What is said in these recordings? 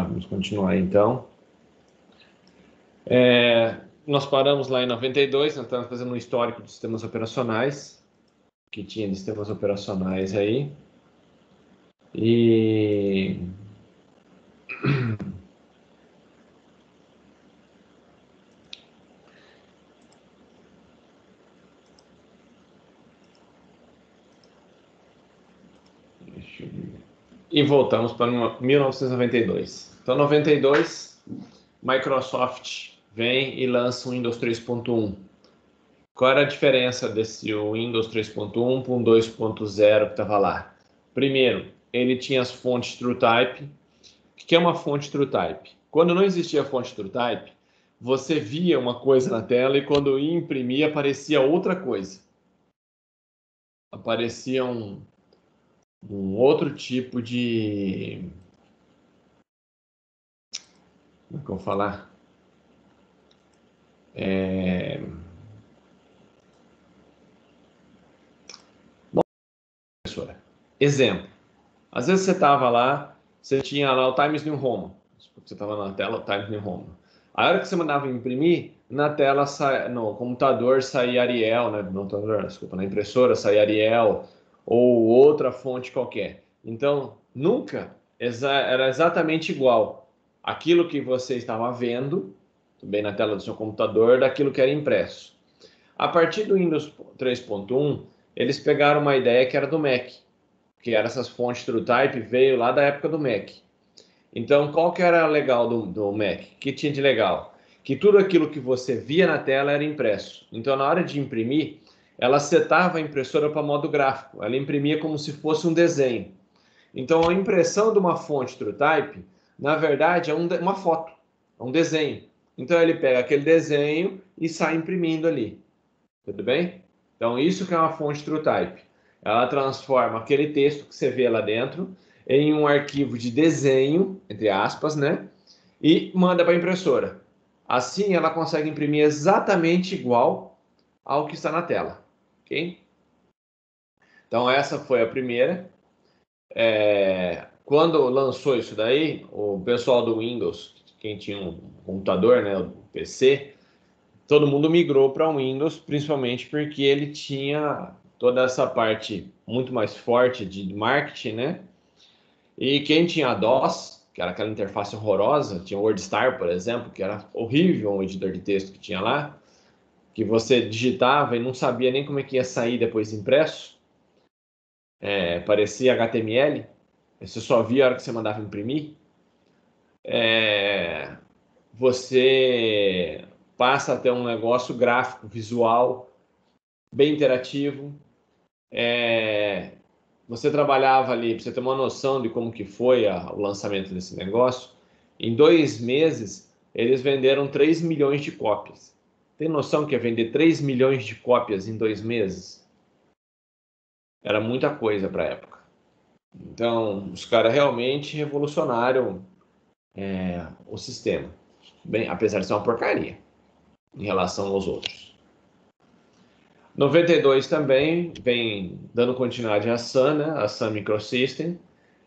Vamos continuar então. Nós paramos lá em 92, nós estamos fazendo um histórico de sistemas operacionais, que tinha de sistemas operacionais aí. E voltamos para 1992. Então, 92, Microsoft vem e lança o Windows 3.1. Qual era a diferença desse Windows 3.1 para um 2.0 que estava lá? Primeiro, ele tinha as fontes TrueType. O que é uma fonte TrueType? Quando não existia fonte TrueType, você via uma coisa na tela e quando ia imprimir aparecia outra coisa. Aparecia um outro tipo de... Como é que eu vou falar? Bom, professora, exemplo. Às vezes você estava lá, você tinha lá o Times New Roman. Você estava na tela, o Times New Roman. A hora que você mandava imprimir, na tela, no computador saía Arial, né? No computador, desculpa, na impressora saía Arial ou outra fonte qualquer. Então, nunca era exatamente igual aquilo que você estava vendo, também na tela do seu computador, daquilo que era impresso. A partir do Windows 3.1, eles pegaram uma ideia que era do Mac, que eram essas fontes TrueType, veio lá da época do Mac. Então, qual que era legal do Mac? O que tinha de legal? Que tudo aquilo que você via na tela era impresso. Então, na hora de imprimir, ela setava a impressora para modo gráfico. Ela imprimia como se fosse um desenho. Então, a impressão de uma fonte TrueType, na verdade, é uma foto, é um desenho. Então, ele pega aquele desenho e sai imprimindo ali. Tudo bem? Então, isso que é uma fonte TrueType. Ela transforma aquele texto que você vê lá dentro em um arquivo de desenho, entre aspas, né? E manda para a impressora. Assim, ela consegue imprimir exatamente igual ao que está na tela. Ok? Então, essa foi a primeira. Quando lançou isso daí, o pessoal do Windows, quem tinha um computador, né, o PC, todo mundo migrou para o Windows, principalmente porque ele tinha toda essa parte muito mais forte de marketing, né? E quem tinha DOS, que era aquela interface horrorosa, tinha o WordStar, por exemplo, que era horrível o editor de texto que tinha lá, que você digitava e não sabia nem como é que ia sair depois impresso, parecia HTML, você só via a hora que você mandava imprimir. Você passa a ter um negócio gráfico, visual, bem interativo. Você trabalhava ali, para você ter uma noção de como que foi o lançamento desse negócio, em 2 meses, eles venderam 3 milhões de cópias. Tem noção que é vender 3 milhões de cópias em 2 meses? Era muita coisa para a época. Então, os caras realmente revolucionaram o sistema. Bem, apesar de ser uma porcaria em relação aos outros. 92 também vem dando continuidade à Sun, né? A Sun Microsystem.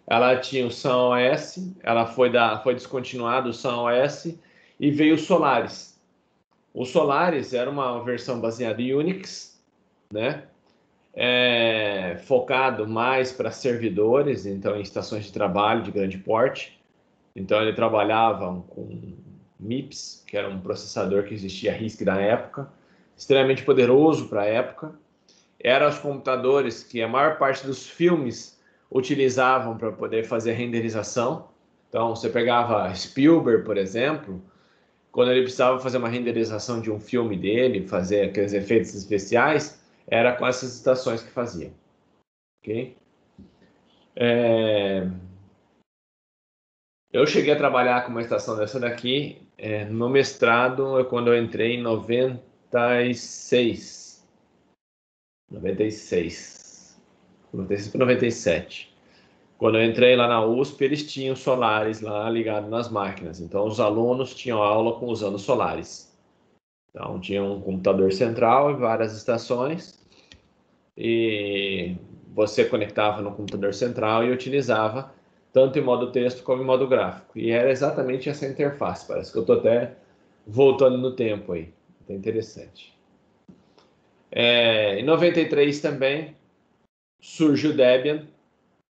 Ela tinha o Sun OS, ela foi descontinuado o Sun OS e veio o Solaris. O Solaris era uma versão baseada em Unix, né? Focado mais para servidores, então em estações de trabalho de grande porte. Então ele trabalhava com MIPS, que era um processador que existia RISC na época, extremamente poderoso para a época. Eram os computadores que a maior parte dos filmes utilizavam para poder fazer renderização. Então, você pegava Spielberg, por exemplo, quando ele precisava fazer uma renderização de um filme dele, fazer aqueles efeitos especiais, era com essas estações que fazia. Ok? Eu cheguei a trabalhar com uma estação dessa daqui no mestrado, quando eu entrei em 96. 96 para 97. Quando eu entrei lá na USP, eles tinham Solaris lá ligado nas máquinas. Então, os alunos tinham aula usando Solaris. Então, tinha um computador central e várias estações. E você conectava no computador central e utilizava tanto em modo texto como em modo gráfico. E era exatamente essa interface. Parece que eu estou até voltando no tempo aí. É interessante. Em 93 também surge o Debian.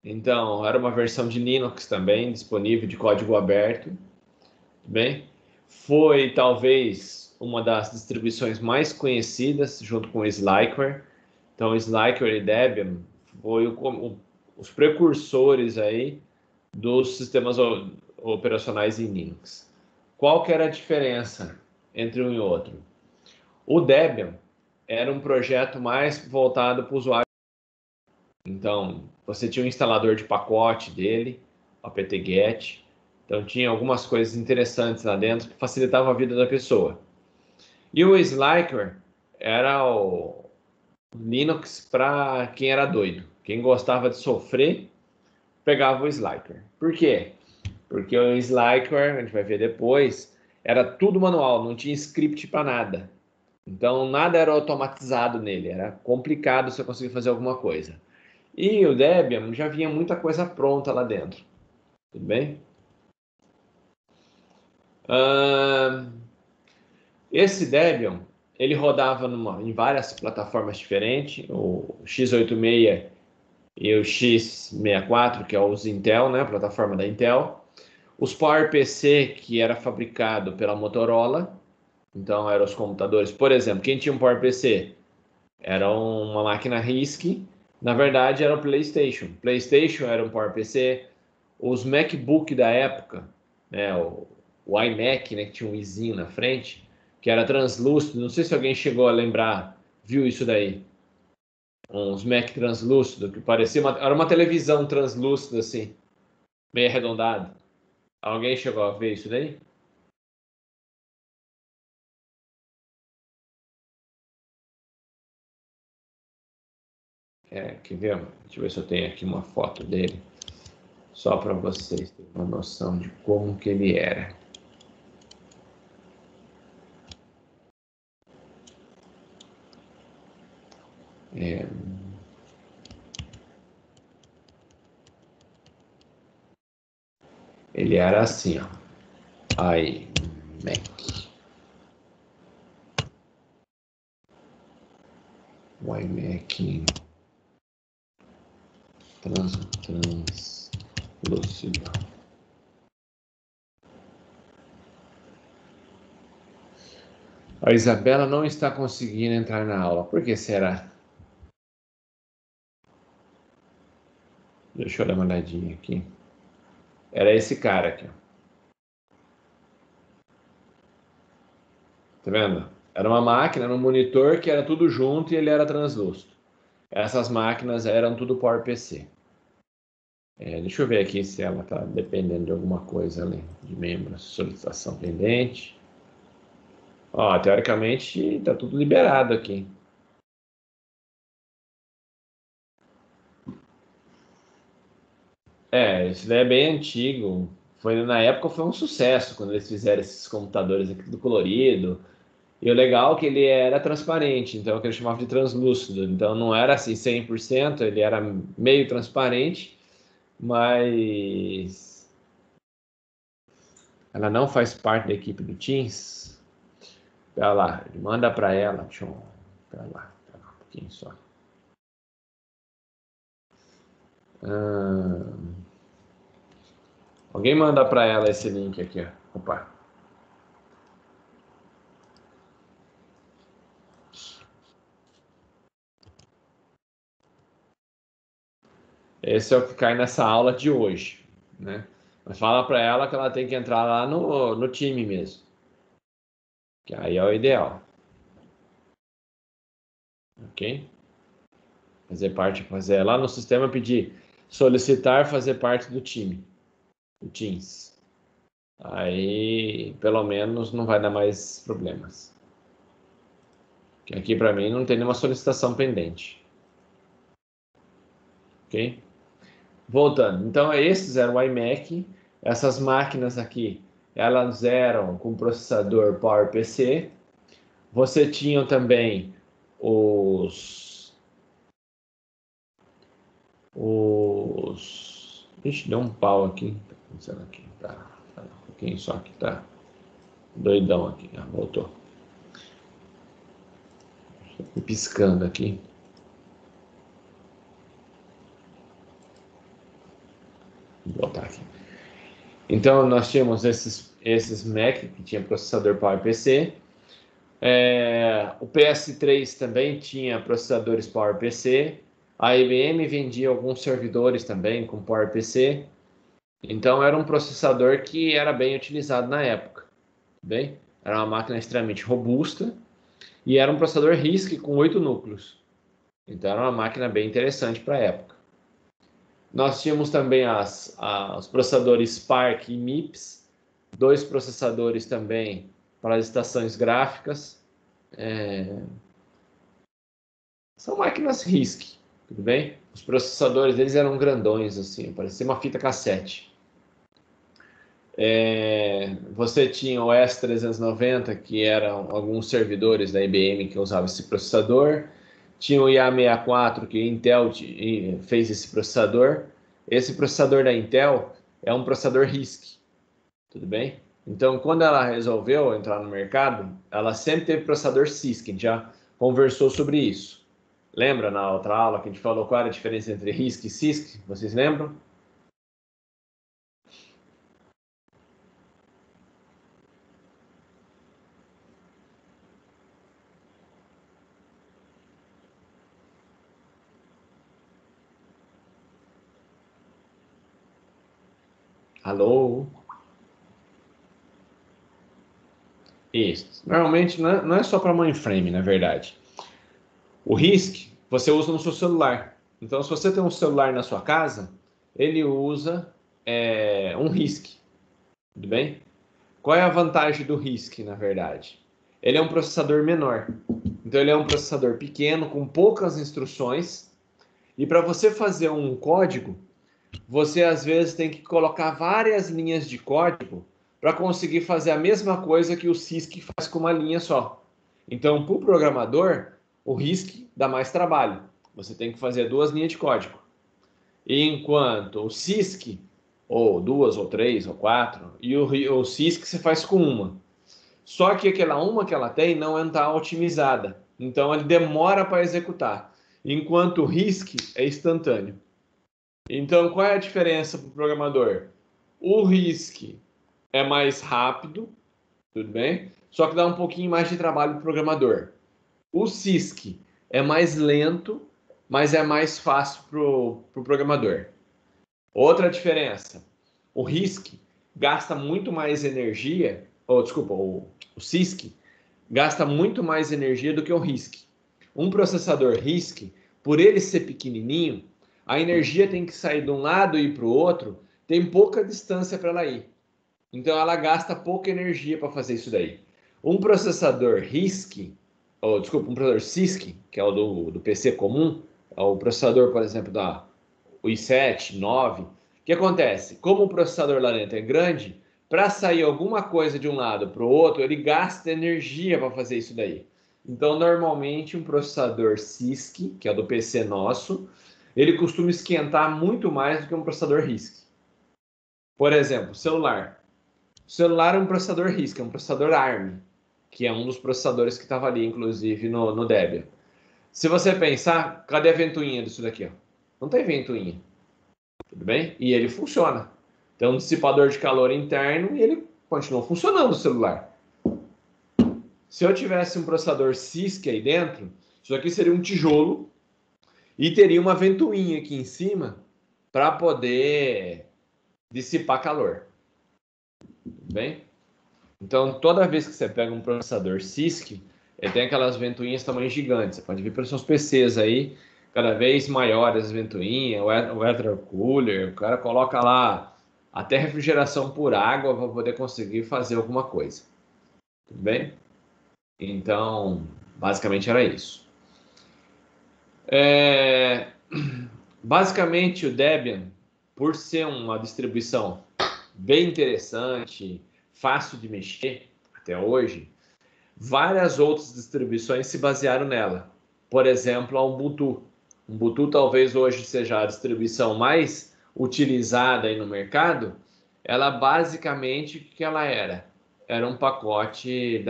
Então, era uma versão de Linux também, disponível de código aberto. Bem, foi talvez uma das distribuições mais conhecidas, junto com o Slackware. Então, Slackware e Debian foi os precursores aí dos sistemas operacionais em Linux. Qual que era a diferença entre um e outro? O Debian era um projeto mais voltado para o usuário. Então, você tinha um instalador de pacote dele, apt-get. Então, tinha algumas coisas interessantes lá dentro que facilitavam a vida da pessoa. E o Slackware era o Linux para quem era doido. Quem gostava de sofrer, pegava o Slackware. Por quê? Porque o Slackware, a gente vai ver depois, era tudo manual, não tinha script para nada. Então, nada era automatizado nele, era complicado você conseguir fazer alguma coisa. E o Debian já vinha muita coisa pronta lá dentro. Tudo bem? Esse Debian, ele rodava em várias plataformas diferentes, o x86 e o x64, que é os Intel, né, a plataforma da Intel. Os PowerPC, que era fabricado pela Motorola, então eram os computadores. Por exemplo, quem tinha um PowerPC? Era uma máquina RISC, na verdade era o PlayStation. PlayStation era um PowerPC. Os MacBook da época, né, o iMac, né, que tinha um izinho na frente, que era translúcido, não sei se alguém chegou a lembrar, viu isso daí. Uns Mac translúcido, que parecia era uma televisão translúcida assim, meio arredondada. Alguém chegou a ver isso daí? Quer ver? Deixa eu ver se eu tenho aqui uma foto dele, só para vocês terem uma noção de como que ele era. É, ele era assim, ó. iMac. O iMac translúcido. A Isabela não está conseguindo entrar na aula. Por que será? Deixa eu dar uma olhadinha aqui. Era esse cara aqui. Tá vendo? Era uma máquina, era um monitor que era tudo junto e ele era translúcido. Essas máquinas eram tudo PowerPC. Deixa eu ver aqui se ela está dependendo de alguma coisa ali. De membros, solicitação pendente. Ó, teoricamente está tudo liberado aqui. Isso daí é bem antigo. Na época foi um sucesso quando eles fizeram esses computadores aqui tudo colorido. E o legal é que ele era transparente, então é o que eles chamavam de translúcido. Então não era assim 100%, ele era meio transparente, mas ela não faz parte da equipe do Teams. Pera lá, manda para ela. Pera lá, um pouquinho só. Ah, alguém manda para ela esse link aqui, ó. Opa. Esse é o que cai nessa aula de hoje, né? Mas fala para ela que ela tem que entrar lá no time mesmo, que aí é o ideal, ok? Fazer lá no sistema pedir solicitar fazer parte do time, do Teams. Aí, pelo menos, não vai dar mais problemas. Que aqui para mim não tem nenhuma solicitação pendente, ok? Voltando, então esses eram o iMac, essas máquinas aqui, elas eram com processador PowerPC. Você tinha também os Ixi, deu um pau aqui. Tá acontecendo aqui. Tá um pouquinho só aqui, tá doidão aqui. Ah, voltou. Tô piscando aqui. Vou botar aqui. Então, nós tínhamos esses Mac que tinha processador PowerPC. O PS3 também tinha processadores PowerPC. A IBM vendia alguns servidores também com PowerPC. Então, era um processador que era bem utilizado na época. Bem, era uma máquina extremamente robusta e era um processador RISC com 8 núcleos. Então, era uma máquina bem interessante para a época. Nós tínhamos também os processadores Spark e MIPS, 2 processadores também para as estações gráficas. São máquinas RISC, tudo bem? Os processadores deles eram grandões, assim, parecia uma fita cassete. Você tinha o S390, que eram alguns servidores da IBM que usavam esse processador. Tinha o IA64, que a Intel fez esse processador. Esse processador da Intel é um processador RISC, tudo bem? Então, quando ela resolveu entrar no mercado, ela sempre teve processador CISC, a gente já conversou sobre isso. Lembra na outra aula que a gente falou qual era a diferença entre RISC e CISC? Vocês lembram? Alô? Isso. Normalmente não é só para mainframe, na verdade. O RISC você usa no seu celular. Então, se você tem um celular na sua casa, ele usa um RISC. Tudo bem? Qual é a vantagem do RISC, na verdade? Ele é um processador menor. Então, ele é um processador pequeno, com poucas instruções. E para você fazer um código, você às vezes tem que colocar várias linhas de código para conseguir fazer a mesma coisa que o CISC faz com uma linha só. Então, para o programador, o RISC dá mais trabalho. Você tem que fazer 2 linhas de código. Enquanto o CISC, ou 2, ou 3, ou 4, e o CISC você faz com uma. Só que aquela uma que ela tem não está otimizada. Então, ele demora para executar. Enquanto o RISC é instantâneo. Então, qual é a diferença para o programador? O RISC é mais rápido, tudo bem? Só que dá um pouquinho mais de trabalho para o programador. O CISC é mais lento, mas é mais fácil para o programador. Outra diferença, o RISC gasta muito mais energia, o CISC gasta muito mais energia do que o RISC. Um processador RISC, por ele ser pequenininho, a energia tem que sair de um lado e ir para o outro, tem pouca distância para ela ir. Então ela gasta pouca energia para fazer isso daí. Um processador RISC, um processador CISC, que é o do PC comum, é o processador, por exemplo, da i7, 9. O que acontece? Como o processador lá dentro é grande, para sair alguma coisa de um lado para o outro, ele gasta energia para fazer isso daí. Então, normalmente, um processador CISC, que é do PC nosso, ele costuma esquentar muito mais do que um processador RISC. Por exemplo, celular. O celular é um processador RISC, é um processador ARM, que é um dos processadores que estava ali, inclusive, no Debian. Se você pensar, cadê a ventoinha disso daqui? Ó? Não tem ventoinha. Tudo bem? E ele funciona. Tem um dissipador de calor interno e ele continua funcionando o celular. Se eu tivesse um processador CISC aí dentro, isso aqui seria um tijolo e teria uma ventoinha aqui em cima para poder dissipar calor. Tudo bem? Então, toda vez que você pega um processador CISC, ele tem aquelas ventoinhas tamanho gigante. Você pode ver pelos seus PCs aí, cada vez maiores as ventoinhas, o water cooler, o cara coloca lá até refrigeração por água para poder conseguir fazer alguma coisa. Tudo bem? Então, basicamente era isso. Basicamente, o Debian, por ser uma distribuição bem interessante, fácil de mexer até hoje, várias outras distribuições se basearam nela. Por exemplo, a Ubuntu. Ubuntu talvez hoje seja a distribuição mais utilizada aí no mercado, ela basicamente, o que ela era? Era um pacote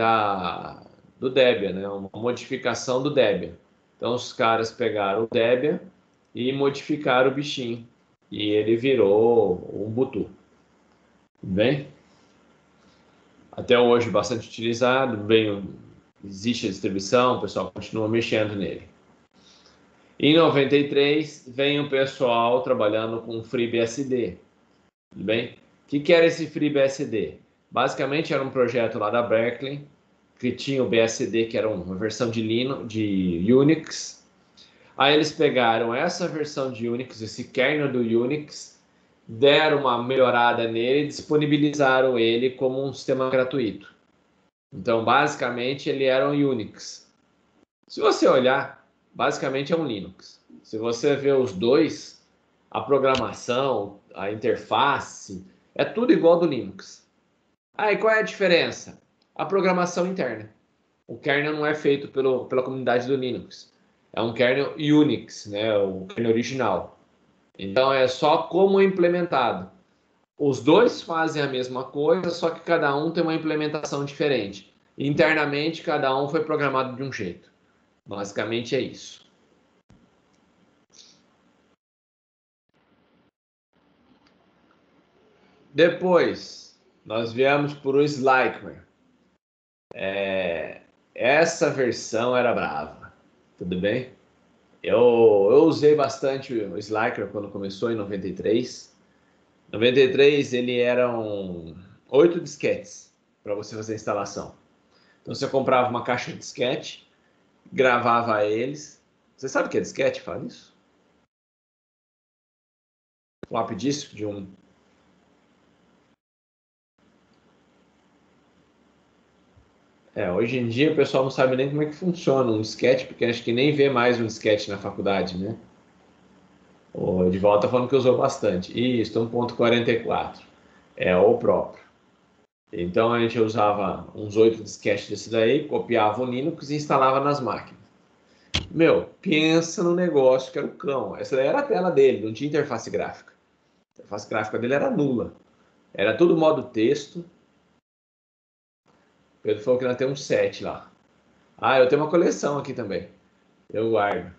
do Debian, né? Uma modificação do Debian. Então os caras pegaram o Debian e modificaram o bichinho. E ele virou um Ubuntu. Bem? Até hoje bastante utilizado, bem, existe a distribuição, o pessoal continua mexendo nele. Em 93, vem o pessoal trabalhando com FreeBSD. Tudo bem? O que era esse FreeBSD? Basicamente era um projeto lá da Berkeley, que tinha o BSD, que era uma versão de Linux, de Unix. Aí eles pegaram essa versão de Unix, esse kernel do Unix, deram uma melhorada nele e disponibilizaram ele como um sistema gratuito. Então, basicamente, ele era um Unix. Se você olhar, basicamente é um Linux. Se você vê os dois, a programação, a interface, é tudo igual do Linux. Ah, e qual é a diferença? A programação interna. O kernel não é feito pela comunidade do Linux. É um kernel Unix, né? O kernel original. Então, é só como é implementado. Os dois fazem a mesma coisa, só que cada um tem uma implementação diferente. Internamente, cada um foi programado de um jeito. Basicamente é isso. Depois, nós viemos por o Slackware. Essa versão era brava. Tudo bem? Eu usei bastante o Slackware quando começou em 93. 93 ele eram 8 disquetes para você fazer a instalação. Então você comprava uma caixa de disquete, gravava eles. Você sabe o que é disquete? Fala isso. Flop disk de um. Hoje em dia o pessoal não sabe nem como é que funciona um disquete, porque acho que nem vê mais um disquete na faculdade, né? O Edivaldo tá falando que usou bastante. Isso, 1.44. É o próprio. Então a gente usava uns 8 disquetes desse daí, copiava o Linux e instalava nas máquinas. Meu, pensa no negócio que era o cão. Essa daí era a tela dele, não tinha interface gráfica. A interface gráfica dele era nula. Era tudo modo texto. Pedro falou que nós temos 7 lá. Ah, eu tenho uma coleção aqui também. Eu guardo.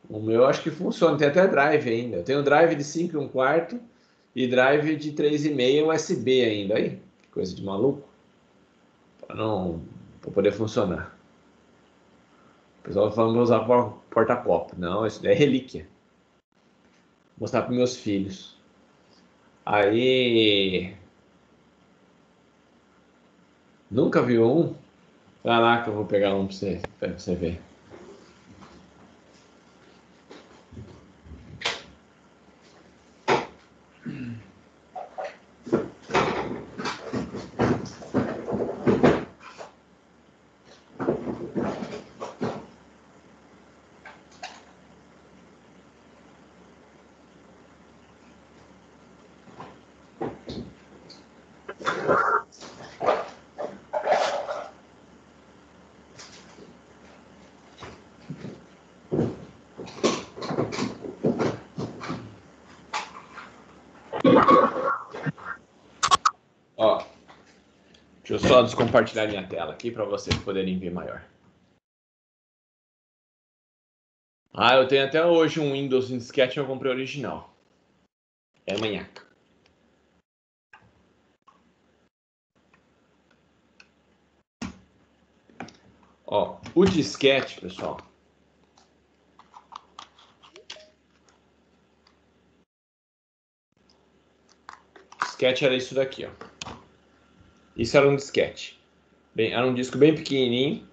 O meu acho que funciona, tem até drive ainda. Eu tenho drive de 5 1/4 e drive de 3,5 USB ainda. Aí, que coisa de maluco. Para poder funcionar. O pessoal falando que usar porta-copo. Não, isso daí é relíquia. Vou mostrar para meus filhos. Aí. Nunca viu um? Caraca, eu vou pegar um pra você ver. Ó, deixa eu só descompartilhar minha tela aqui para vocês poderem ver maior. Ah, eu tenho até hoje um Windows em disquete, eu comprei original. É manhaca. Ó, o disquete, pessoal. Disquete era isso daqui, ó. Isso era um disquete. Era um disco bem pequenininho,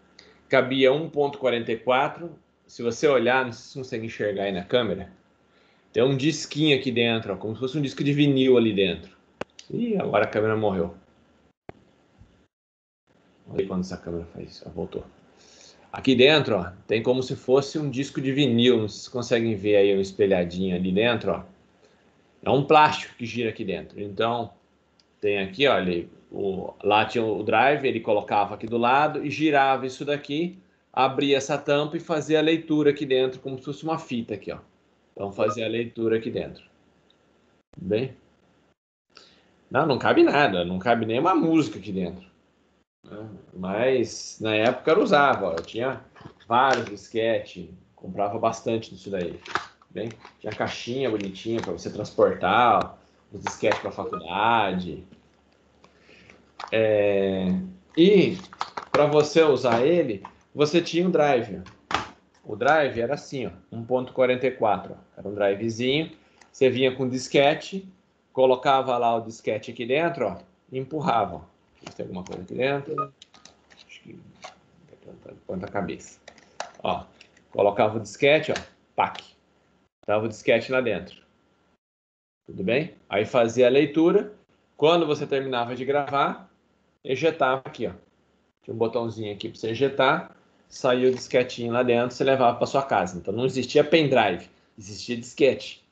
cabia 1.44. Se você olhar, não sei se você consegue enxergar aí na câmera, tem um disquinho aqui dentro, ó, como se fosse um disco de vinil ali dentro. Ih, agora a câmera morreu. Vamos ver quando essa câmera faz isso. Voltou. Aqui dentro, ó, tem como se fosse um disco de vinil. Não sei se vocês conseguem ver aí um espelhadinho ali dentro, ó. É um plástico que gira aqui dentro. Então, tem aqui, ó, lá tinha o drive, ele colocava aqui do lado e girava isso daqui, abria essa tampa e fazia a leitura aqui dentro, como se fosse uma fita aqui, ó. Então, fazer a leitura aqui dentro. Tudo bem? Não cabe nada, não cabe nem uma música aqui dentro. Mas, na época, eu usava. Ó, eu tinha vários disquetes, comprava bastante disso daí. Bem, tinha caixinha bonitinha para você transportar, os disquetes para a faculdade. E, para você usar ele, você tinha um drive. O drive era assim, ó, 1.44. Era um drivezinho. Você vinha com disquete, colocava lá o disquete aqui dentro, ó, e empurrava. Ó. Tem alguma coisa aqui dentro? Acho que ponta a cabeça. Ó, colocava o disquete, ó, pac. Tava o disquete lá dentro. Tudo bem? Aí fazia a leitura. Quando você terminava de gravar, ejetava aqui, ó. Tinha um botãozinho aqui para você ejetar. Saiu o disquetinho lá dentro, você levava para sua casa. Então não existia pendrive, existia disquete.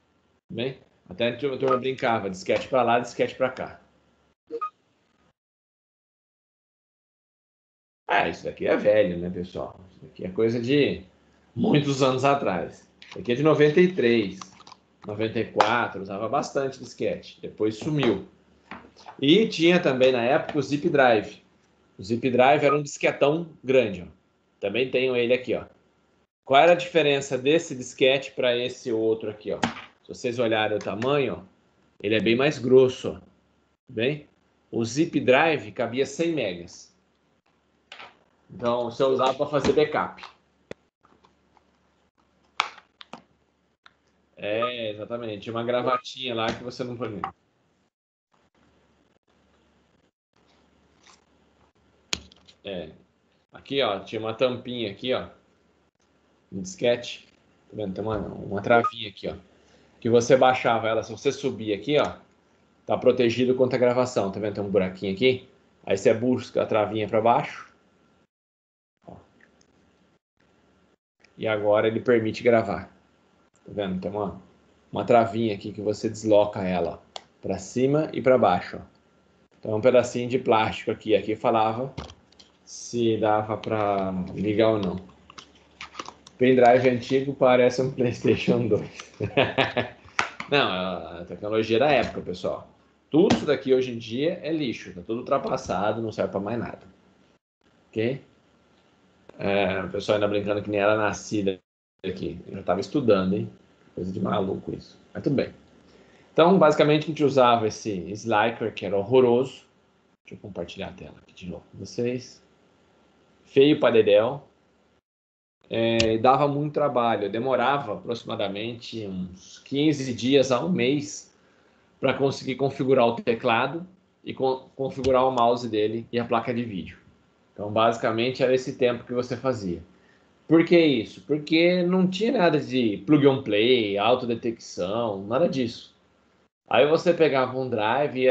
Tudo bem? Até a turma brincava, disquete para lá, disquete para cá. Ah, isso daqui é velho, né, pessoal? Isso daqui é coisa de muitos anos atrás. Isso aqui é de 93, 94, usava bastante disquete. Depois sumiu. E tinha também na época o Zip Drive. O Zip Drive era um disquetão grande. Ó. Também tenho ele aqui, ó. Qual era a diferença desse disquete para esse outro aqui, ó? Se vocês olharem o tamanho, ó, ele é bem mais grosso, ó. Bem? O Zip Drive cabia 100 megas. Então, você usava para fazer backup. É, exatamente. Tinha uma gravatinha lá que você não põe. É. Aqui, ó, tinha uma tampinha aqui, ó. Um disquete. Tá vendo? Tem uma travinha aqui, ó. Que você baixava ela, se você subir aqui, ó, tá protegido contra a gravação. Tá vendo? Tem um buraquinho aqui. Aí você busca a travinha para baixo. Ó. E agora ele permite gravar. Tá vendo? Tem uma travinha aqui que você desloca ela para cima e para baixo. Ó. Então, um pedacinho de plástico aqui. Aqui falava se dava para ligar ou não. Pendrive antigo parece um PlayStation 2. Não, a tecnologia da época, pessoal. Tudo isso daqui hoje em dia é lixo, tá tudo ultrapassado, não serve para mais nada. Ok? O pessoal ainda brincando que nem era nascida aqui. Eu já estava estudando, hein? Coisa de maluco isso. Mas tudo bem. Então, basicamente, a gente usava esse Sliker, que era horroroso. Deixa eu compartilhar a tela aqui de novo com vocês. Feio para dedéu. Dava muito trabalho. Demorava aproximadamente uns 15 dias a um mês para conseguir configurar o teclado e configurar o mouse dele e a placa de vídeo. Então, basicamente, era esse tempo que você fazia. Por que isso? Porque não tinha nada de plug and play, autodetecção, nada disso. Aí você pegava um drive,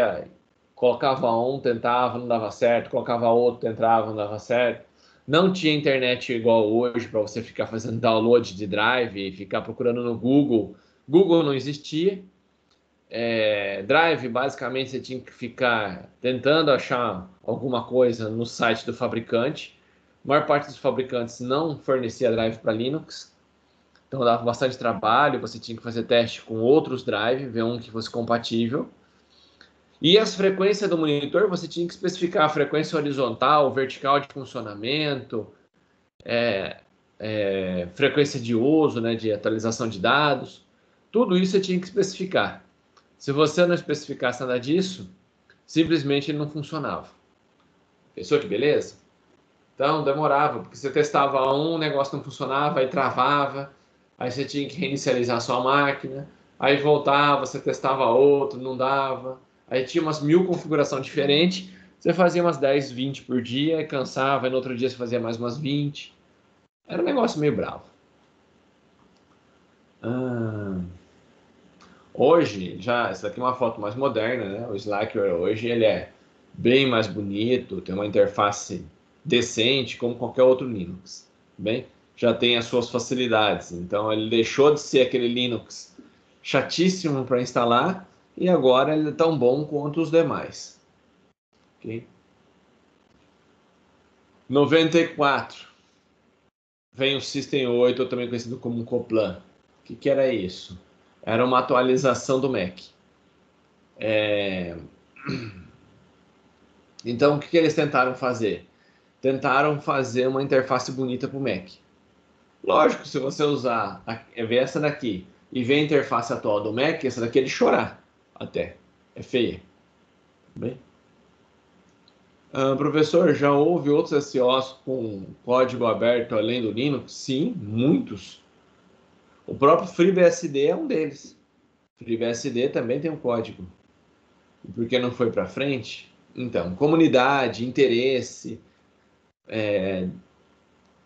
colocava um, tentava, não dava certo, colocava outro, tentava, não dava certo. Não tinha internet igual hoje para você ficar fazendo download de drive e ficar procurando no Google. Google não existia. Drive, basicamente, você tinha que ficar tentando achar alguma coisa no site do fabricante. A maior parte dos fabricantes não fornecia drive para Linux, então dava bastante trabalho. Você tinha que fazer teste com outros drives, ver um que fosse compatível. E as frequências do monitor, você tinha que especificar a frequência horizontal, vertical de funcionamento, frequência de uso, né, de atualização de dados. Tudo isso você tinha que especificar. Se você não especificasse nada disso, simplesmente ele não funcionava. Pensou que beleza? Então demorava, porque você testava um, o negócio não funcionava, aí travava, aí você tinha que reinicializar a sua máquina, aí voltava, você testava outro, não dava, aí tinha umas 1000 configurações diferentes, você fazia umas 10, 20 por dia, cansava, e no outro dia você fazia mais umas 20. Era um negócio meio bravo. Ah, hoje, já, essa aqui é uma foto mais moderna, né? O Slackware hoje ele é bem mais bonito, tem uma interface decente, como qualquer outro Linux. Bem, já tem as suas facilidades. Então, ele deixou de ser aquele Linux chatíssimo para instalar e agora ele é tão bom quanto os demais. Okay? 94 vem o System 8, também conhecido como Coplan. que era isso? Era uma atualização do Mac. Então, o que eles tentaram fazer? Tentaram fazer uma interface bonita para o Mac. Lógico, se você usar ver essa daqui e ver a interface atual do Mac, essa daqui é de chorar até. É feia. Bem? Professor, já houve outros SOs com código aberto além do Linux? Sim, muitos. O próprio FreeBSD é um deles. FreeBSD também tem um código. E por que não foi para frente? Então, comunidade, interesse,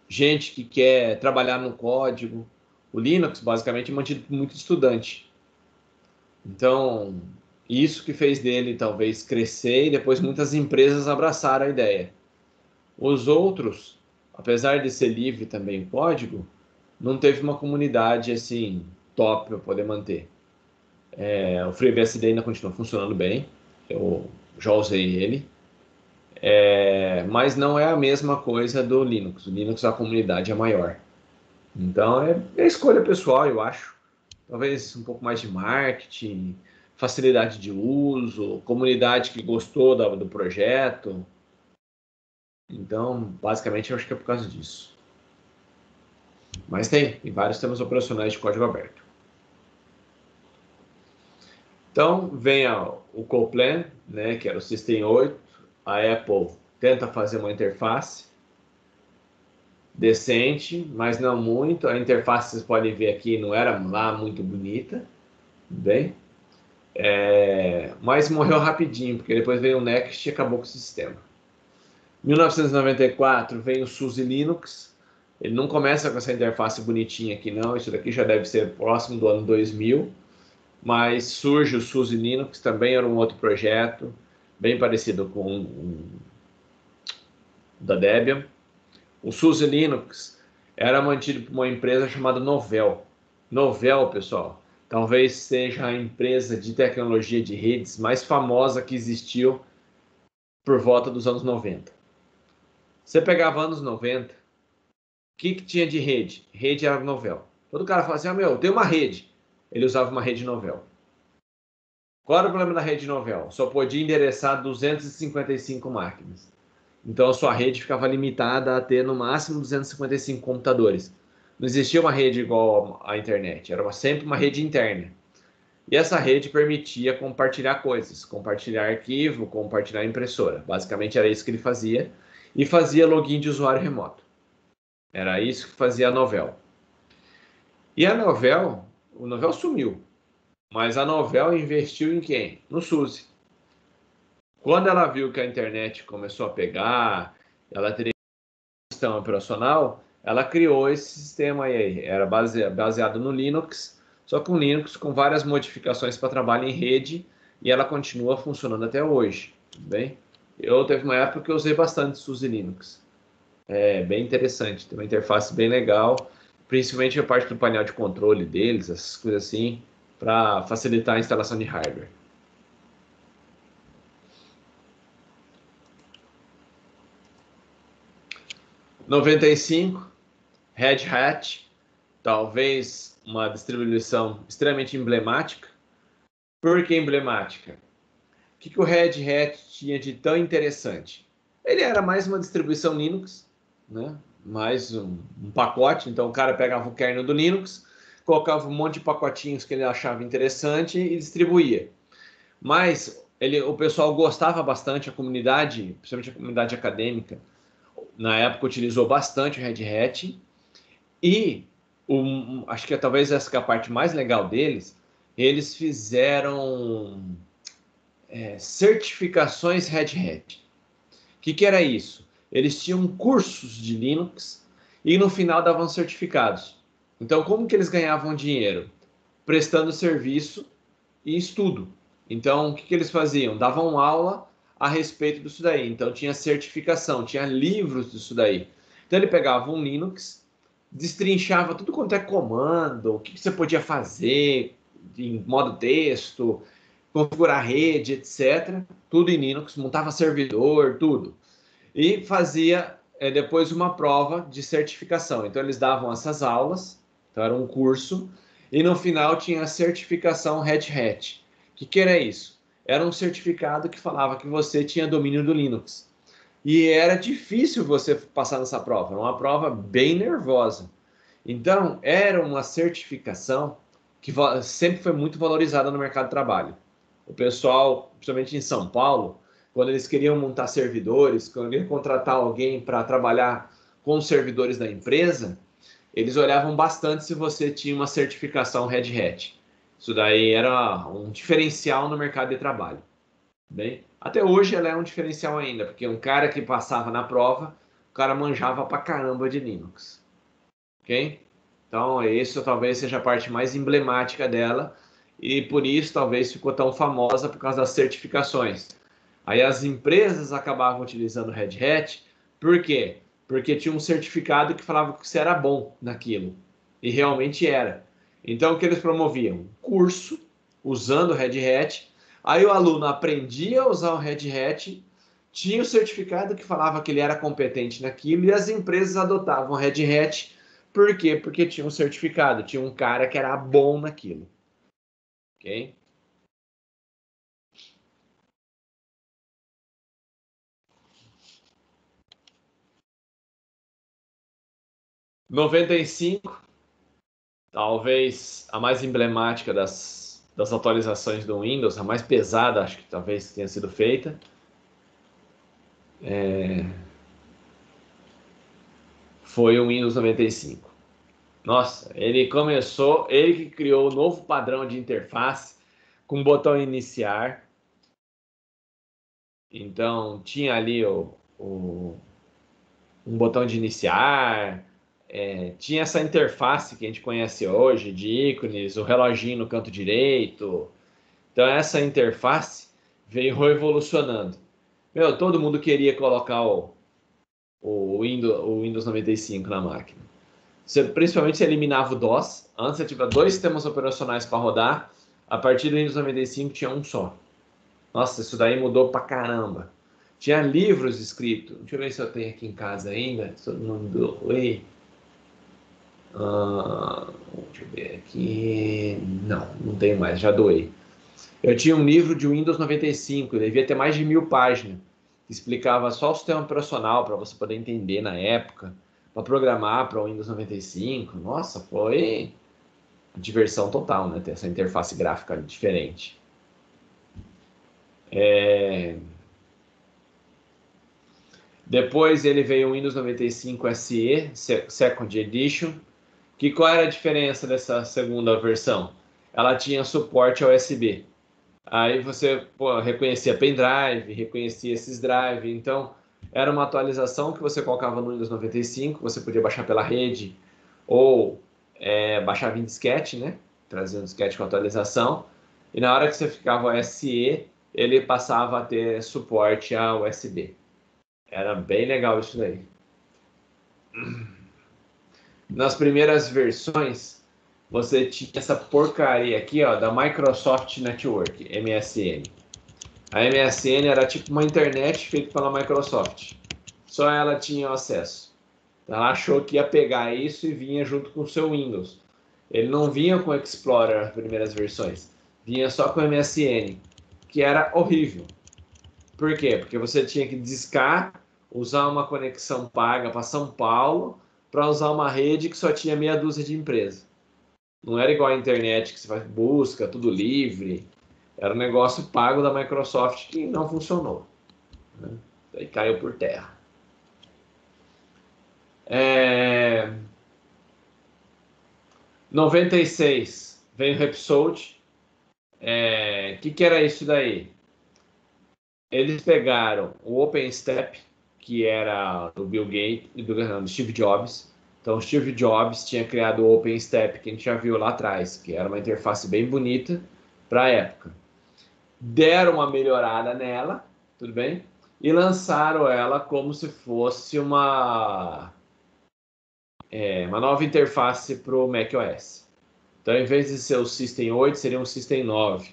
gente que quer trabalhar no código. O Linux, basicamente, é mantido por muito estudante. Então, isso que fez dele, talvez, crescer e depois muitas empresas abraçaram a ideia. Os outros, apesar de ser livre também o código, não teve uma comunidade, assim, top para poder manter. O FreeBSD ainda continua funcionando bem. Eu já usei ele. Mas não é a mesma coisa do Linux. O Linux, a comunidade é maior. Então, é escolha pessoal, eu acho. Talvez um pouco mais de marketing, facilidade de uso, comunidade que gostou do projeto. Então, basicamente, eu acho que é por causa disso. Mas tem vários sistemas operacionais de código aberto. Então, vem o Coplan, né, que era o System 8. A Apple tenta fazer uma interface decente, mas não muito. A interface, vocês podem ver aqui, não era lá muito bonita. Bem, mas morreu rapidinho, porque depois veio o Next e acabou com o sistema. Em 1994 vem o SUSE Linux. Ele não começa com essa interface bonitinha aqui, não. Isso daqui já deve ser próximo do ano 2000. Mas surge o SUSE Linux, também era um outro projeto, bem parecido com o da Debian. O SUSE Linux era mantido por uma empresa chamada Novell. Novell, pessoal, talvez seja a empresa de tecnologia de redes mais famosa que existiu por volta dos anos 90. Você pegava anos 90, o que tinha de rede? Rede era Novell. Todo cara falava assim, tem uma rede. Ele usava uma rede Novell. Qual era o problema da rede Novell? Só podia endereçar 255 máquinas. Então a sua rede ficava limitada a ter no máximo 255 computadores. Não existia uma rede igual à internet, era sempre uma rede interna. E essa rede permitia compartilhar coisas, compartilhar arquivo, compartilhar impressora. Basicamente era isso que ele fazia. E fazia login de usuário remoto. Era isso que fazia a Novell. E a Novell, o Novell sumiu. Mas a Novell investiu em quem? No SUSE. Quando ela viu que a internet começou a pegar, ela teria um sistema operacional, ela criou esse sistema aí. Era baseado no Linux, só com Linux com várias modificações para trabalho em rede, e ela continua funcionando até hoje. Tudo bem? Teve uma época que eu usei bastante SUSE Linux. É bem interessante, tem uma interface bem legal, principalmente a parte do painel de controle deles, essas coisas assim, para facilitar a instalação de hardware. Em 95, Red Hat, talvez uma distribuição extremamente emblemática. Por que emblemática? O que o Red Hat tinha de tão interessante? Ele era mais uma distribuição Linux, né? Mais um pacote. Então o cara pegava o kernel do Linux, colocava um monte de pacotinhos que ele achava interessante e distribuía. Mas o pessoal gostava bastante, a comunidade, principalmente a comunidade acadêmica, na época utilizou bastante o Red Hat. E acho que talvez essa que é a parte mais legal deles, eles fizeram certificações Red Hat. O que era isso? Eles tinham cursos de Linux e no final davam certificados. Então, como que eles ganhavam dinheiro? Prestando serviço e estudo. Então, o que eles faziam? Davam aula a respeito disso daí. Então, tinha certificação, tinha livros disso daí. Então, ele pegava um Linux, destrinchava tudo quanto é comando, o que você podia fazer em modo texto, configurar rede, etc. Tudo em Linux, montava servidor, tudo. E fazia depois uma prova de certificação. Então, eles davam essas aulas, então era um curso, E no final tinha a certificação Red Hat. O que era isso? Era um certificado que falava que você tinha domínio do Linux. E era difícil você passar nessa prova, era uma prova bem nervosa. Então, era uma certificação que sempre foi muito valorizada no mercado de trabalho. O pessoal, principalmente em São Paulo, quando eles queriam montar servidores, quando queriam contratar alguém para trabalhar com os servidores da empresa, eles olhavam bastante se você tinha uma certificação Red Hat. Isso daí era um diferencial no mercado de trabalho. Bem, até hoje ela é um diferencial ainda, porque um cara que passava na prova, o cara manjava pra caramba de Linux. Ok? Então, isso talvez seja a parte mais emblemática dela, e por isso talvez ficou tão famosa por causa das certificações. Aí as empresas acabavam utilizando Red Hat, por quê? Porque tinha um certificado que falava que você era bom naquilo, e realmente era. Então, o que eles promoviam? Curso usando o Red Hat, aí o aluno aprendia a usar o Red Hat, tinha o certificado que falava que ele era competente naquilo, e as empresas adotavam o Red Hat. Por quê? Porque tinha um certificado, tinha um cara que era bom naquilo. Ok? Noventa e cinco, talvez a mais emblemática das atualizações do Windows, a mais pesada, acho que talvez tenha sido feita. Foi o Windows 95. Nossa, ele começou, ele que criou o novo padrão de interface com o botão iniciar. Então, tinha ali um botão de iniciar, tinha essa interface que a gente conhece hoje, de ícones, o reloginho no canto direito. Então, essa interface veio revolucionando. Meu, todo mundo queria colocar o Windows 95 na máquina. Principalmente se eliminava o DOS. Antes você tinha dois sistemas operacionais para rodar. A partir do Windows 95 tinha um só. Nossa, isso daí mudou pra caramba. Tinha livros escritos. Deixa eu ver se eu tenho aqui em casa ainda. Se eu não doei. Deixa eu ver aqui. Não, não tenho mais, já doei. Eu tinha um livro de Windows 95, devia ter mais de 1000 páginas, que explicava só o sistema operacional para você poder entender na época, para programar para o Windows 95. Nossa, foi diversão total, né? Ter essa interface gráfica diferente. Depois ele veio o Windows 95 SE, Second Edition. Qual era a diferença dessa segunda versão? Ela tinha suporte ao USB. Aí você reconhecia pendrive, reconhecia esses drive. Então, era uma atualização que você colocava no Windows 95, você podia baixar pela rede ou baixava em disquete, né? Trazia um disquete com atualização. E na hora que você ficava o SE, ele passava a ter suporte a USB. Era bem legal isso daí. Nas primeiras versões, você tinha essa porcaria aqui, ó, da Microsoft Network, MSN. A MSN era tipo uma internet feita pela Microsoft. Só ela tinha acesso. Ela achou que ia pegar isso e vinha junto com o seu Windows. Ele não vinha com o Explorer as primeiras versões. Vinha só com o MSN, que era horrível. Por quê? Porque você tinha que discar, usar uma conexão paga para São Paulo, para usar uma rede que só tinha meia dúzia de empresas. Não era igual a internet que você faz busca, tudo livre. Era um negócio pago da Microsoft que não funcionou. Né? Daí caiu por terra. 96 veio o Rhapsody. Que era isso daí? Eles pegaram o OpenStep, que era do Bill Gates, do Steve Jobs. Então, o Steve Jobs tinha criado o OpenStep, que a gente já viu lá atrás, que era uma interface bem bonita para a época. Deram uma melhorada nela, tudo bem? E lançaram ela como se fosse uma nova interface para o macOS. Então, em vez de ser o System 8, seria um System 9.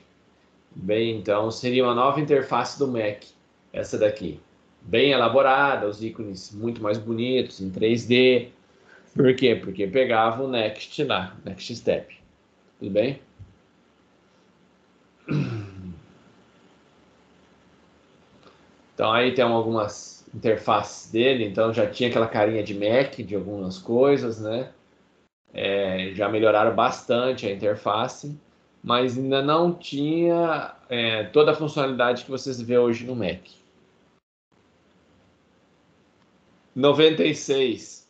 Bem, então seria uma nova interface do Mac, essa daqui. Bem elaborada, os ícones muito mais bonitos, em 3D. Por quê? Porque pegava o Next lá, Next Step. Tudo bem? Então aí tem algumas interfaces dele, então já tinha aquela carinha de Mac de algumas coisas, né? Já melhoraram bastante a interface, mas ainda não tinha toda a funcionalidade que vocês vê hoje no Mac. 96,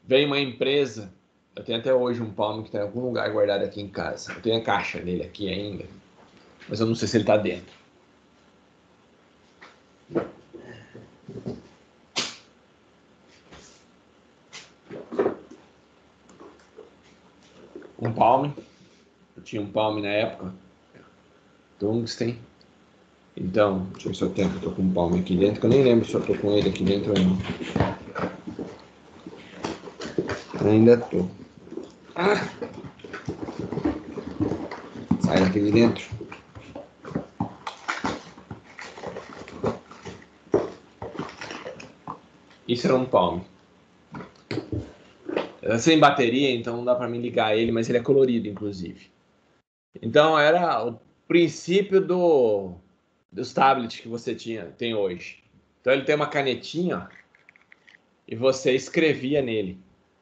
vem uma empresa, eu tenho até hoje um Palm que está em algum lugar guardado aqui em casa, eu tenho a caixa dele aqui ainda, mas eu não sei se ele está dentro. Um Palm, eu tinha um Palm na época, Tungsten. Então, deixa eu ver se eu tenho, eu tô com um Palm aqui dentro, que eu nem lembro se eu tô com ele aqui dentro ou não. Ainda tô. Sai daqui de dentro. Isso era um Palm. Sem bateria, então não dá para mim ligar ele, mas ele é colorido, inclusive. Então era o princípio dos tablets que você tem hoje. Então ele tem uma canetinha e você escrevia nele.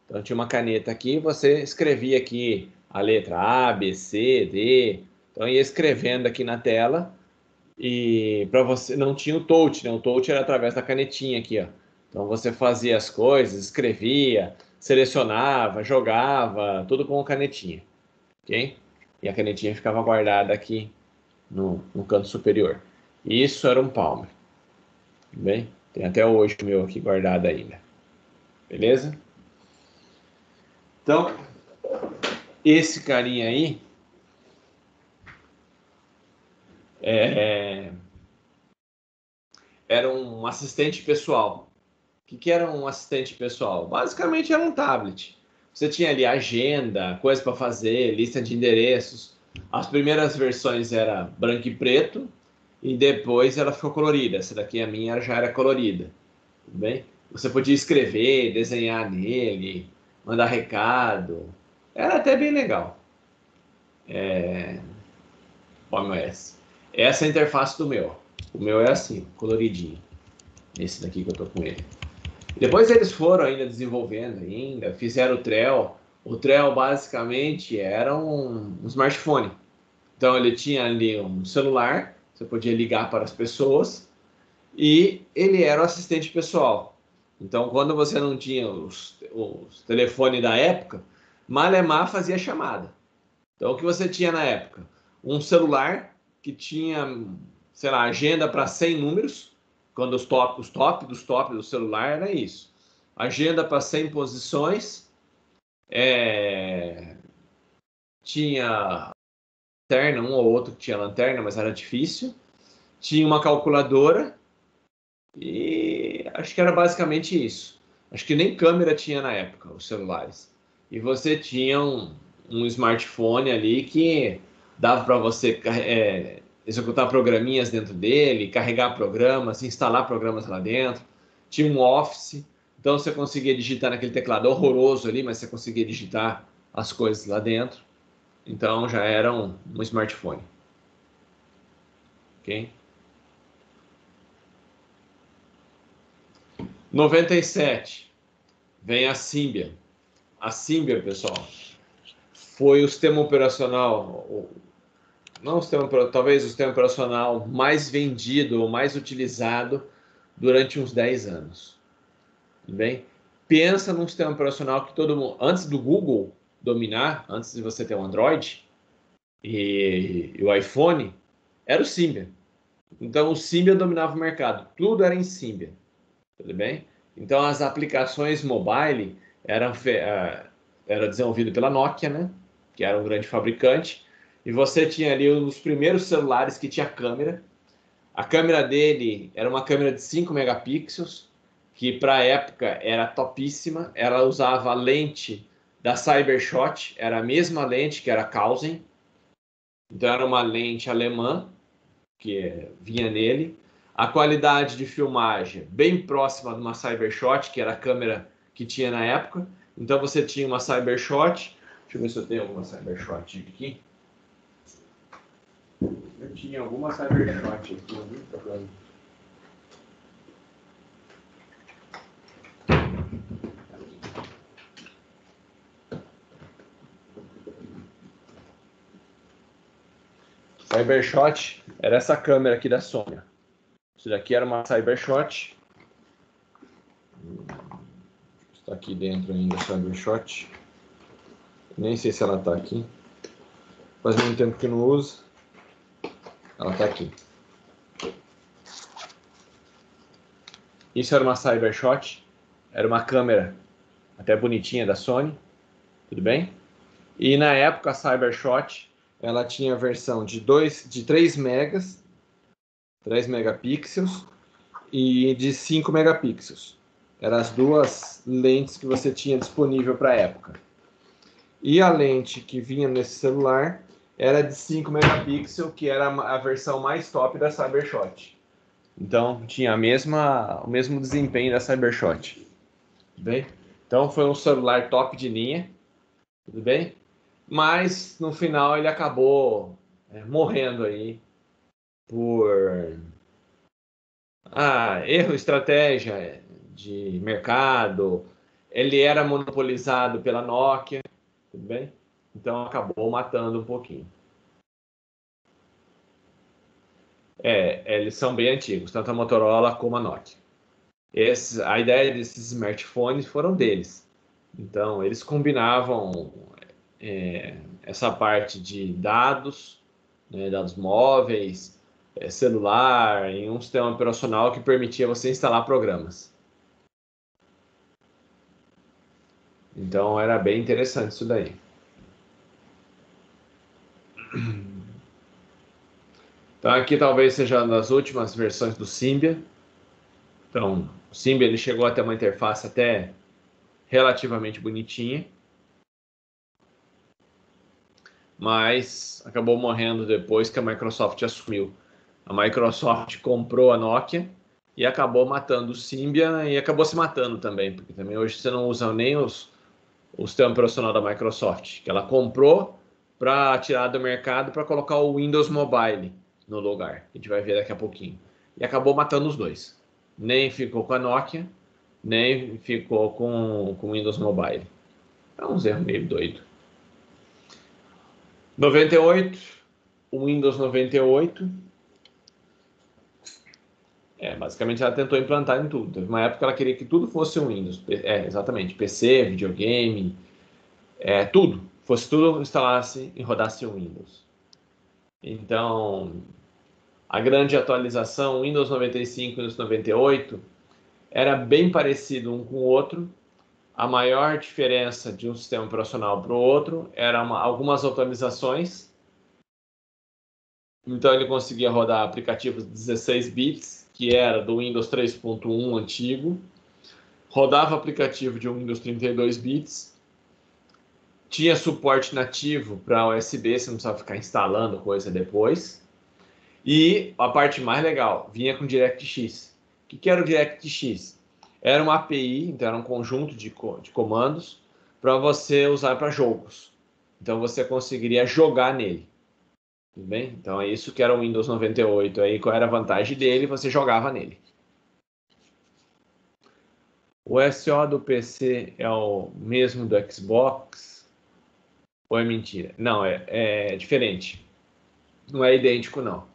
Então tinha uma caneta aqui, você escrevia aqui a letra A, B, C, D. Então ia escrevendo aqui na tela e para você não tinha o touch, né? O touch era através da canetinha aqui, ó. Então você fazia as coisas, escrevia, selecionava, jogava, tudo com a canetinha, ok? E a canetinha ficava guardada aqui no canto superior. Isso era um Palm, bem? Tem até hoje o meu aqui guardado ainda, beleza? Então, esse carinha aí era um assistente pessoal. O que era um assistente pessoal? Basicamente era um tablet. Você tinha ali agenda, coisa para fazer, lista de endereços. As primeiras versões era branco e preto e depois ela ficou colorida. Essa daqui, a minha, já era colorida. Tudo bem? Você podia escrever, desenhar nele, mandar recado. Era até bem legal. Palm OS. Essa é a interface do meu. O meu é assim, coloridinho. Esse daqui que eu tô com ele. Depois eles foram ainda desenvolvendo ainda, fizeram o Trell. O Trell basicamente era um smartphone. Então ele tinha ali um celular, você podia ligar para as pessoas e ele era o assistente pessoal. Então quando você não tinha os telefones da época, Malemar fazia chamada. Então o que você tinha na época? Um celular que tinha, sei lá, agenda para 100 números, quando os top do celular era isso. Agenda para 100 posições, tinha lanterna, um ou outro que tinha lanterna, mas era difícil. Tinha uma calculadora e acho que era basicamente isso. Acho que nem câmera tinha na época, os celulares. E você tinha um smartphone ali que dava para você executar programinhas dentro dele, carregar programas, instalar programas lá dentro. Tinha um Office, então você conseguia digitar naquele teclado horroroso ali, mas você conseguia digitar as coisas lá dentro. Então já era um smartphone. Ok? 97, vem a Symbian. A Symbian, pessoal, foi o sistema operacional, não o sistema, talvez o sistema operacional mais vendido ou mais utilizado durante uns 10 anos. Tudo bem? Pensa num sistema operacional que todo mundo, antes do Google dominar, antes de você ter o Android e o iPhone, era o Symbian. Então o Symbian dominava o mercado, tudo era em Symbian. Tudo bem? Então as aplicações mobile era desenvolvido pela Nokia, né? Que era um grande fabricante. E você tinha ali os primeiros celulares que tinha câmera. A câmera dele era uma câmera de 5 megapixels, que para a época era topíssima. Ela usava a lente da Cybershot, era a mesma lente que era a Causen. Então era uma lente alemã que vinha nele. A qualidade de filmagem bem próxima de uma Cybershot, que era a câmera que tinha na época. Então você tinha uma Cybershot Deixa eu ver se eu tenho alguma Cybershot aqui. Eu tinha alguma Cybershot aqui, viu? Cybershot era essa câmera aqui da Sony. Isso daqui era uma Cybershot. Está aqui dentro ainda a Cybershot. Nem sei se ela está aqui. Faz muito tempo que não uso. Ela está aqui. Isso era uma Cybershot. Era uma câmera até bonitinha da Sony. Tudo bem? E na época a Cybershot ela tinha a versão de 3 megapixels e de 5 megapixels. Eram as duas lentes que você tinha disponível para a época. E a lente que vinha nesse celular era de 5 megapixels, que era a versão mais top da Cybershot. Então tinha o mesmo desempenho da Cybershot. Tudo bem? Então foi um celular top de linha. Tudo bem? Mas no final ele acabou morrendo aí por erro, estratégia de mercado. Ele era monopolizado pela Nokia, tudo bem? Então acabou matando um pouquinho. Eles são bem antigos, tanto a Motorola como a Nokia. A ideia desses smartphones foram deles. Então eles combinavam essa parte de dados, né, dados móveis, celular, em um sistema operacional que permitia você instalar programas. Então era bem interessante isso daí. Então aqui talvez seja uma das últimas versões do Symbian. Então o Symbian ele chegou a ter uma interface até relativamente bonitinha, mas acabou morrendo depois que a Microsoft assumiu. A Microsoft comprou a Nokia e acabou matando o Symbian e acabou se matando também, porque também hoje você não usa nem o sistema operacional da Microsoft, que ela comprou para tirar do mercado para colocar o Windows Mobile no lugar. A gente vai ver daqui a pouquinho. E acabou matando os dois. Nem ficou com a Nokia, nem ficou com o Windows Mobile. É um erro meio doido. 98, o Windows 98. Basicamente ela tentou implantar em tudo. Teve uma época que ela queria que tudo fosse um Windows. Exatamente. PC, videogame, tudo. Fosse tudo instalasse e rodasse o Windows. Então, a grande atualização, Windows 95 e Windows 98, era bem parecido um com o outro. A maior diferença de um sistema operacional para o outro eram algumas atualizações. Então ele conseguia rodar aplicativos de 16 bits, que era do Windows 3.1 antigo. Rodava aplicativo de Windows 32 bits. Tinha suporte nativo para USB, você não precisava ficar instalando coisa depois. E a parte mais legal, vinha com DirectX. O que era o DirectX? Era uma API, então era um conjunto de comandos para você usar para jogos. Então você conseguiria jogar nele. Tudo bem? Então é isso que era o Windows 98. Aí, qual era a vantagem dele? Você jogava nele. O SO do PC é o mesmo do Xbox? Ou é mentira? Não, é diferente. Não é idêntico, não.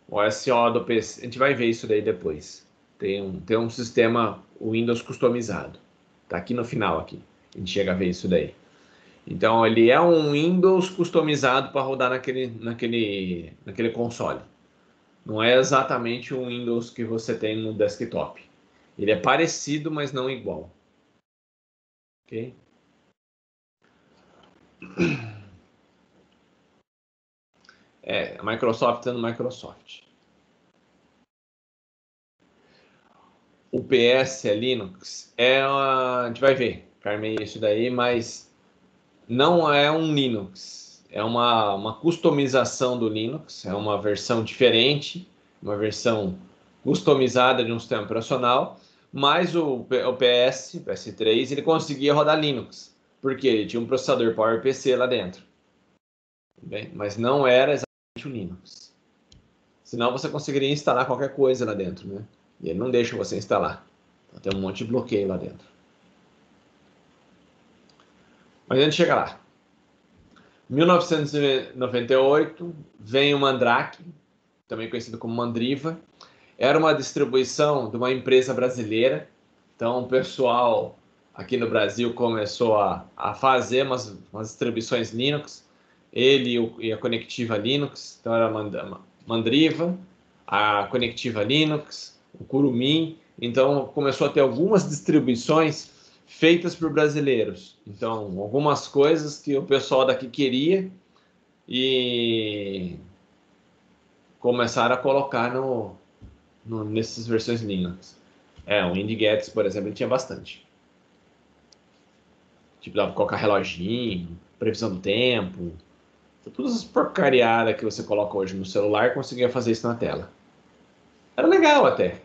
O SO do PC, a gente vai ver isso daí depois. Tem um sistema Windows customizado. Tá aqui no final, aqui. A gente chega a ver isso daí. Então, ele é um Windows customizado para rodar naquele console. Não é exatamente o Windows que você tem no desktop. Ele é parecido, mas não igual. Ok? A Microsoft sendo Microsoft. O PS é Linux. A gente vai ver. Carmei isso daí, mas não é um Linux. É uma customização do Linux. É uma versão diferente, uma versão customizada de um sistema operacional. Mas o PS3, ele conseguia rodar Linux. porque ele tinha um processador PowerPC lá dentro. Bem, mas não era exatamente o Linux. Senão você conseguiria instalar qualquer coisa lá dentro, né? E ele não deixa você instalar. Então, tem um monte de bloqueio lá dentro. Mas a gente chega lá. 1998 vem o Mandrake, também conhecido como Mandriva. Era uma distribuição de uma empresa brasileira. Então o pessoal aqui no Brasil começou a fazer umas distribuições Linux. Ele e a Conectiva Linux. Então era a Mandriva, a Conectiva Linux, o Kurumin. Então começou a ter algumas distribuições feitas por brasileiros. Então, algumas coisas que o pessoal daqui queria e começaram a colocar nessas versões Linux. O WinGets, por exemplo, ele tinha bastante. Tipo, dava pra colocar reloginho, previsão do tempo. Todas as porcariadas que você coloca hoje no celular, conseguia fazer isso na tela. Era legal até.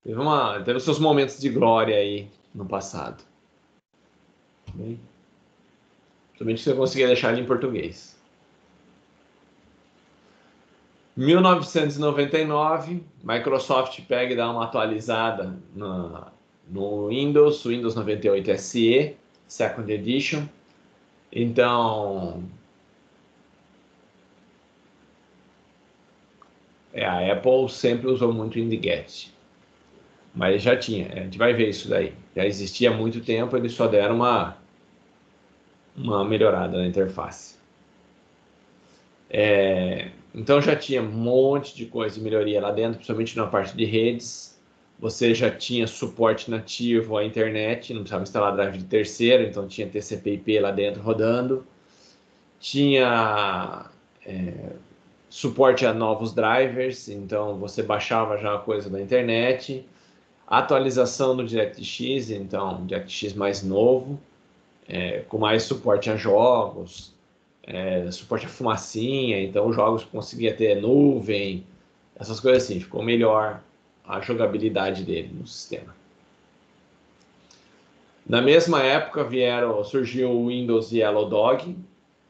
Teve os seus momentos de glória aí no passado. Bem, somente você conseguia deixar ele em português. 1999, Microsoft pega e dá uma atualizada no Windows 98 SE, Second Edition. Então, a Apple sempre usou muito o WinGet, mas já tinha, a gente vai ver isso daí. Já existia há muito tempo, eles só deram uma melhorada na interface. Então já tinha um monte de coisa de melhoria lá dentro, principalmente na parte de redes. Você já tinha suporte nativo à internet, não precisava instalar drive de terceiro, então tinha TCP/IP lá dentro rodando. Tinha suporte a novos drivers, então você baixava já a coisa da internet. Atualização do DirectX, então DirectX mais novo, com mais suporte a jogos, suporte a fumacinha, então os jogos conseguia ter nuvem, essas coisas assim, ficou melhor a jogabilidade dele no sistema. Na mesma época surgiu o Windows Yellow Dog.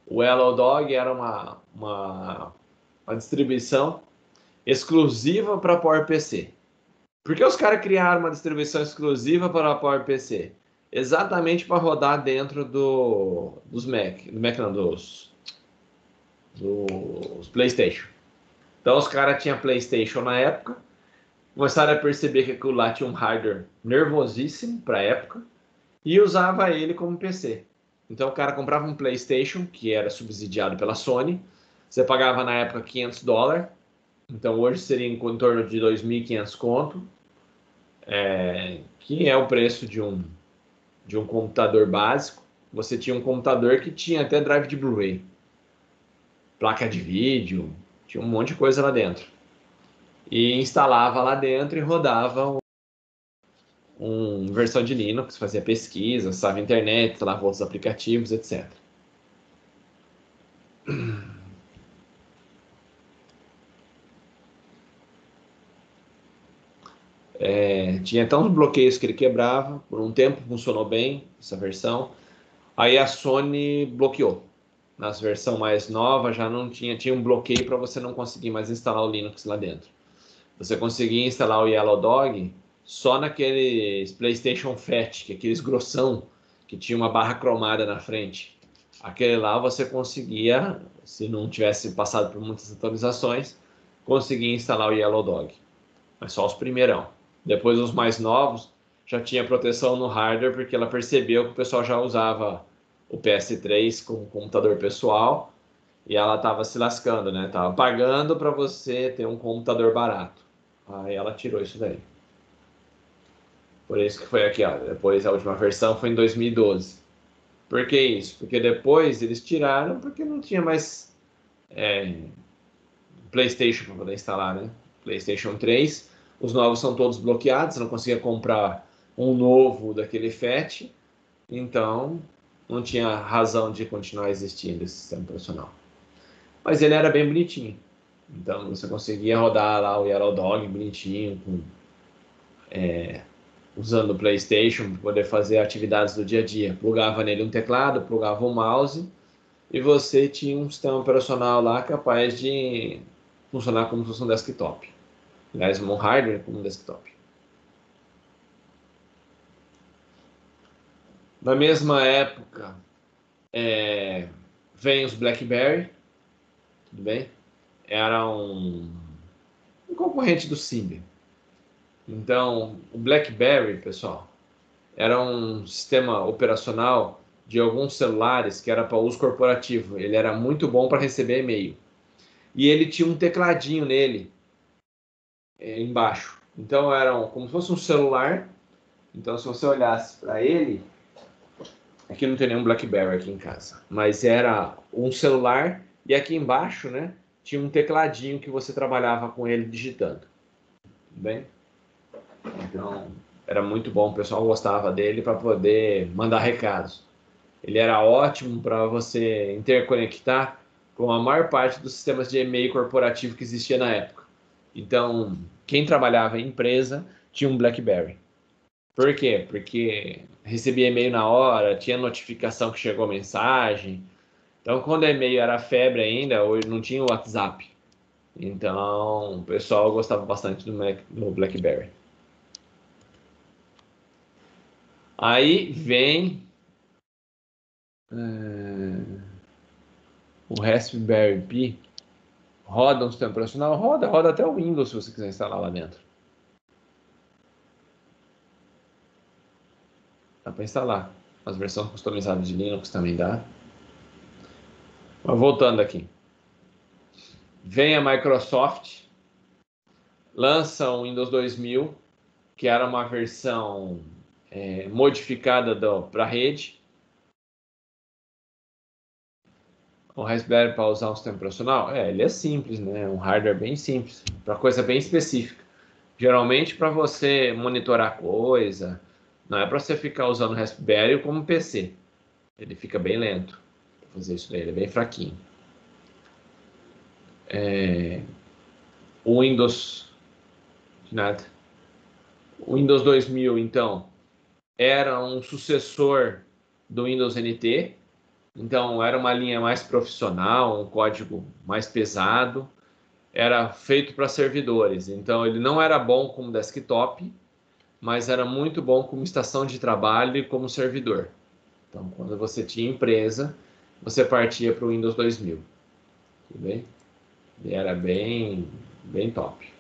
O Yellow Dog era uma distribuição exclusiva para PowerPC. Por que os caras criaram uma distribuição exclusiva para a PowerPC? Exatamente para rodar dentro dos dos PlayStation. Então os caras tinham PlayStation na época, começaram a perceber que aquilo lá tinha um hardware nervosíssimo para a época e usava ele como PC. Então o cara comprava um PlayStation, que era subsidiado pela Sony, você pagava na época $500, então hoje seria em torno de 2.500 conto, que é o preço de um computador básico. Você tinha um computador que tinha até drive de Blu-ray, placa de vídeo, tinha um monte de coisa lá dentro. E instalava lá dentro e rodava uma versão de Linux, fazia pesquisa, acessava a internet, instalava outros aplicativos, etc. Tinha até uns bloqueios que ele quebrava, por um tempo funcionou bem essa versão, aí a Sony bloqueou. Nas versões mais novas já não tinha um bloqueio para você não conseguir mais instalar o Linux lá dentro. Você conseguia instalar o Yellow Dog só naqueles PlayStation Fat, que é aqueles grossão, que tinha uma barra cromada na frente. Aquele lá você conseguia, se não tivesse passado por muitas atualizações, conseguia instalar o Yellow Dog. Mas só os primeirão. Depois os mais novos já tinha proteção no hardware, porque ela percebeu que o pessoal já usava o PS3 como computador pessoal e ela estava se lascando, né? Tava pagando para você ter um computador barato. Aí ela tirou isso daí. Por isso que foi aqui, ó. Depois a última versão foi em 2012. Por que isso? Porque depois eles tiraram porque não tinha mais PlayStation para poder instalar, né? PlayStation 3. Os novos são todos bloqueados, você não conseguia comprar um novo daquele FAT. Então não tinha razão de continuar existindo esse sistema operacional. Mas ele era bem bonitinho. Então você conseguia rodar lá o Yellow Dog bonitinho, com usando o PlayStation para poder fazer atividades do dia a dia. Plugava nele um teclado, plugava um mouse e você tinha um sistema operacional lá capaz de funcionar como se fosse um desktop. Aliás, um hardware como um desktop. Na mesma época, vem os BlackBerry, tudo bem? Era um concorrente do Symbian. Então, o BlackBerry, pessoal, era um sistema operacional de alguns celulares que era para uso corporativo. Ele era muito bom para receber e-mail. E ele tinha um tecladinho nele, embaixo. Então, era como se fosse um celular. Então, se você olhasse para ele, aqui não tem nenhum BlackBerry aqui em casa, mas era um celular e aqui embaixo, né, tinha um tecladinho que você trabalhava com ele digitando. Tudo bem? Então, era muito bom, o pessoal gostava dele para poder mandar recados. Ele era ótimo para você interconectar com a maior parte dos sistemas de e-mail corporativo que existia na época. Então, quem trabalhava em empresa tinha um BlackBerry. Por quê? Porque recebia e-mail na hora, tinha notificação que chegou mensagem. Então, quando o e-mail era febre ainda, hoje não tinha o WhatsApp. Então, o pessoal gostava bastante do BlackBerry. Aí vem o Raspberry Pi. Roda um sistema operacional? Roda até o Windows se você quiser instalar lá dentro. Dá para instalar. As versões customizadas de Linux também dá. Mas voltando aqui. Vem a Microsoft, lança o Windows 2000, que era uma versão modificada para a rede. O Raspberry para usar um sistema operacional? Ele é simples, né? Um hardware bem simples, para coisa bem específica. Geralmente para você monitorar coisa, não é para você ficar usando o Raspberry como PC. Ele fica bem lento para fazer isso daí, ele é bem fraquinho. O Windows, nada. O Windows 2000, então, era um sucessor do Windows NT. Então, era uma linha mais profissional, um código mais pesado. Era feito para servidores. Então, ele não era bom como desktop, mas era muito bom como estação de trabalho e como servidor. Então, quando você tinha empresa, você partia para o Windows 2000. Tudo bem? Ele era bem top.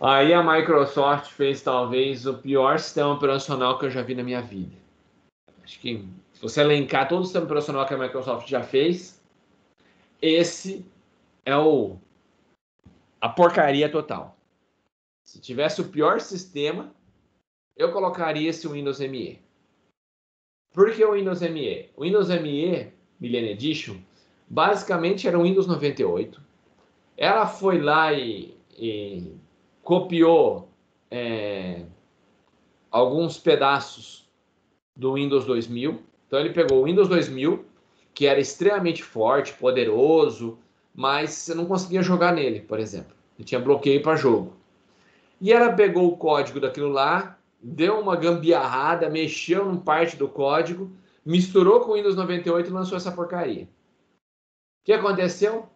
Aí a Microsoft fez talvez o pior sistema operacional que eu já vi na minha vida. Acho que se você elencar todo o sistema operacional que a Microsoft já fez, esse é a porcaria total. Se tivesse o pior sistema, eu colocaria esse Windows ME. Por que o Windows ME? O Windows ME Millennium Edition basicamente era o Windows 98. Ela foi lá e copiou alguns pedaços do Windows 2000. Então ele pegou o Windows 2000, que era extremamente forte, poderoso, mas você não conseguia jogar nele, por exemplo. Ele tinha bloqueio para jogo. E ela pegou o código daquilo lá, deu uma gambiarrada, mexeu em parte do código, misturou com o Windows 98 e lançou essa porcaria. O que aconteceu?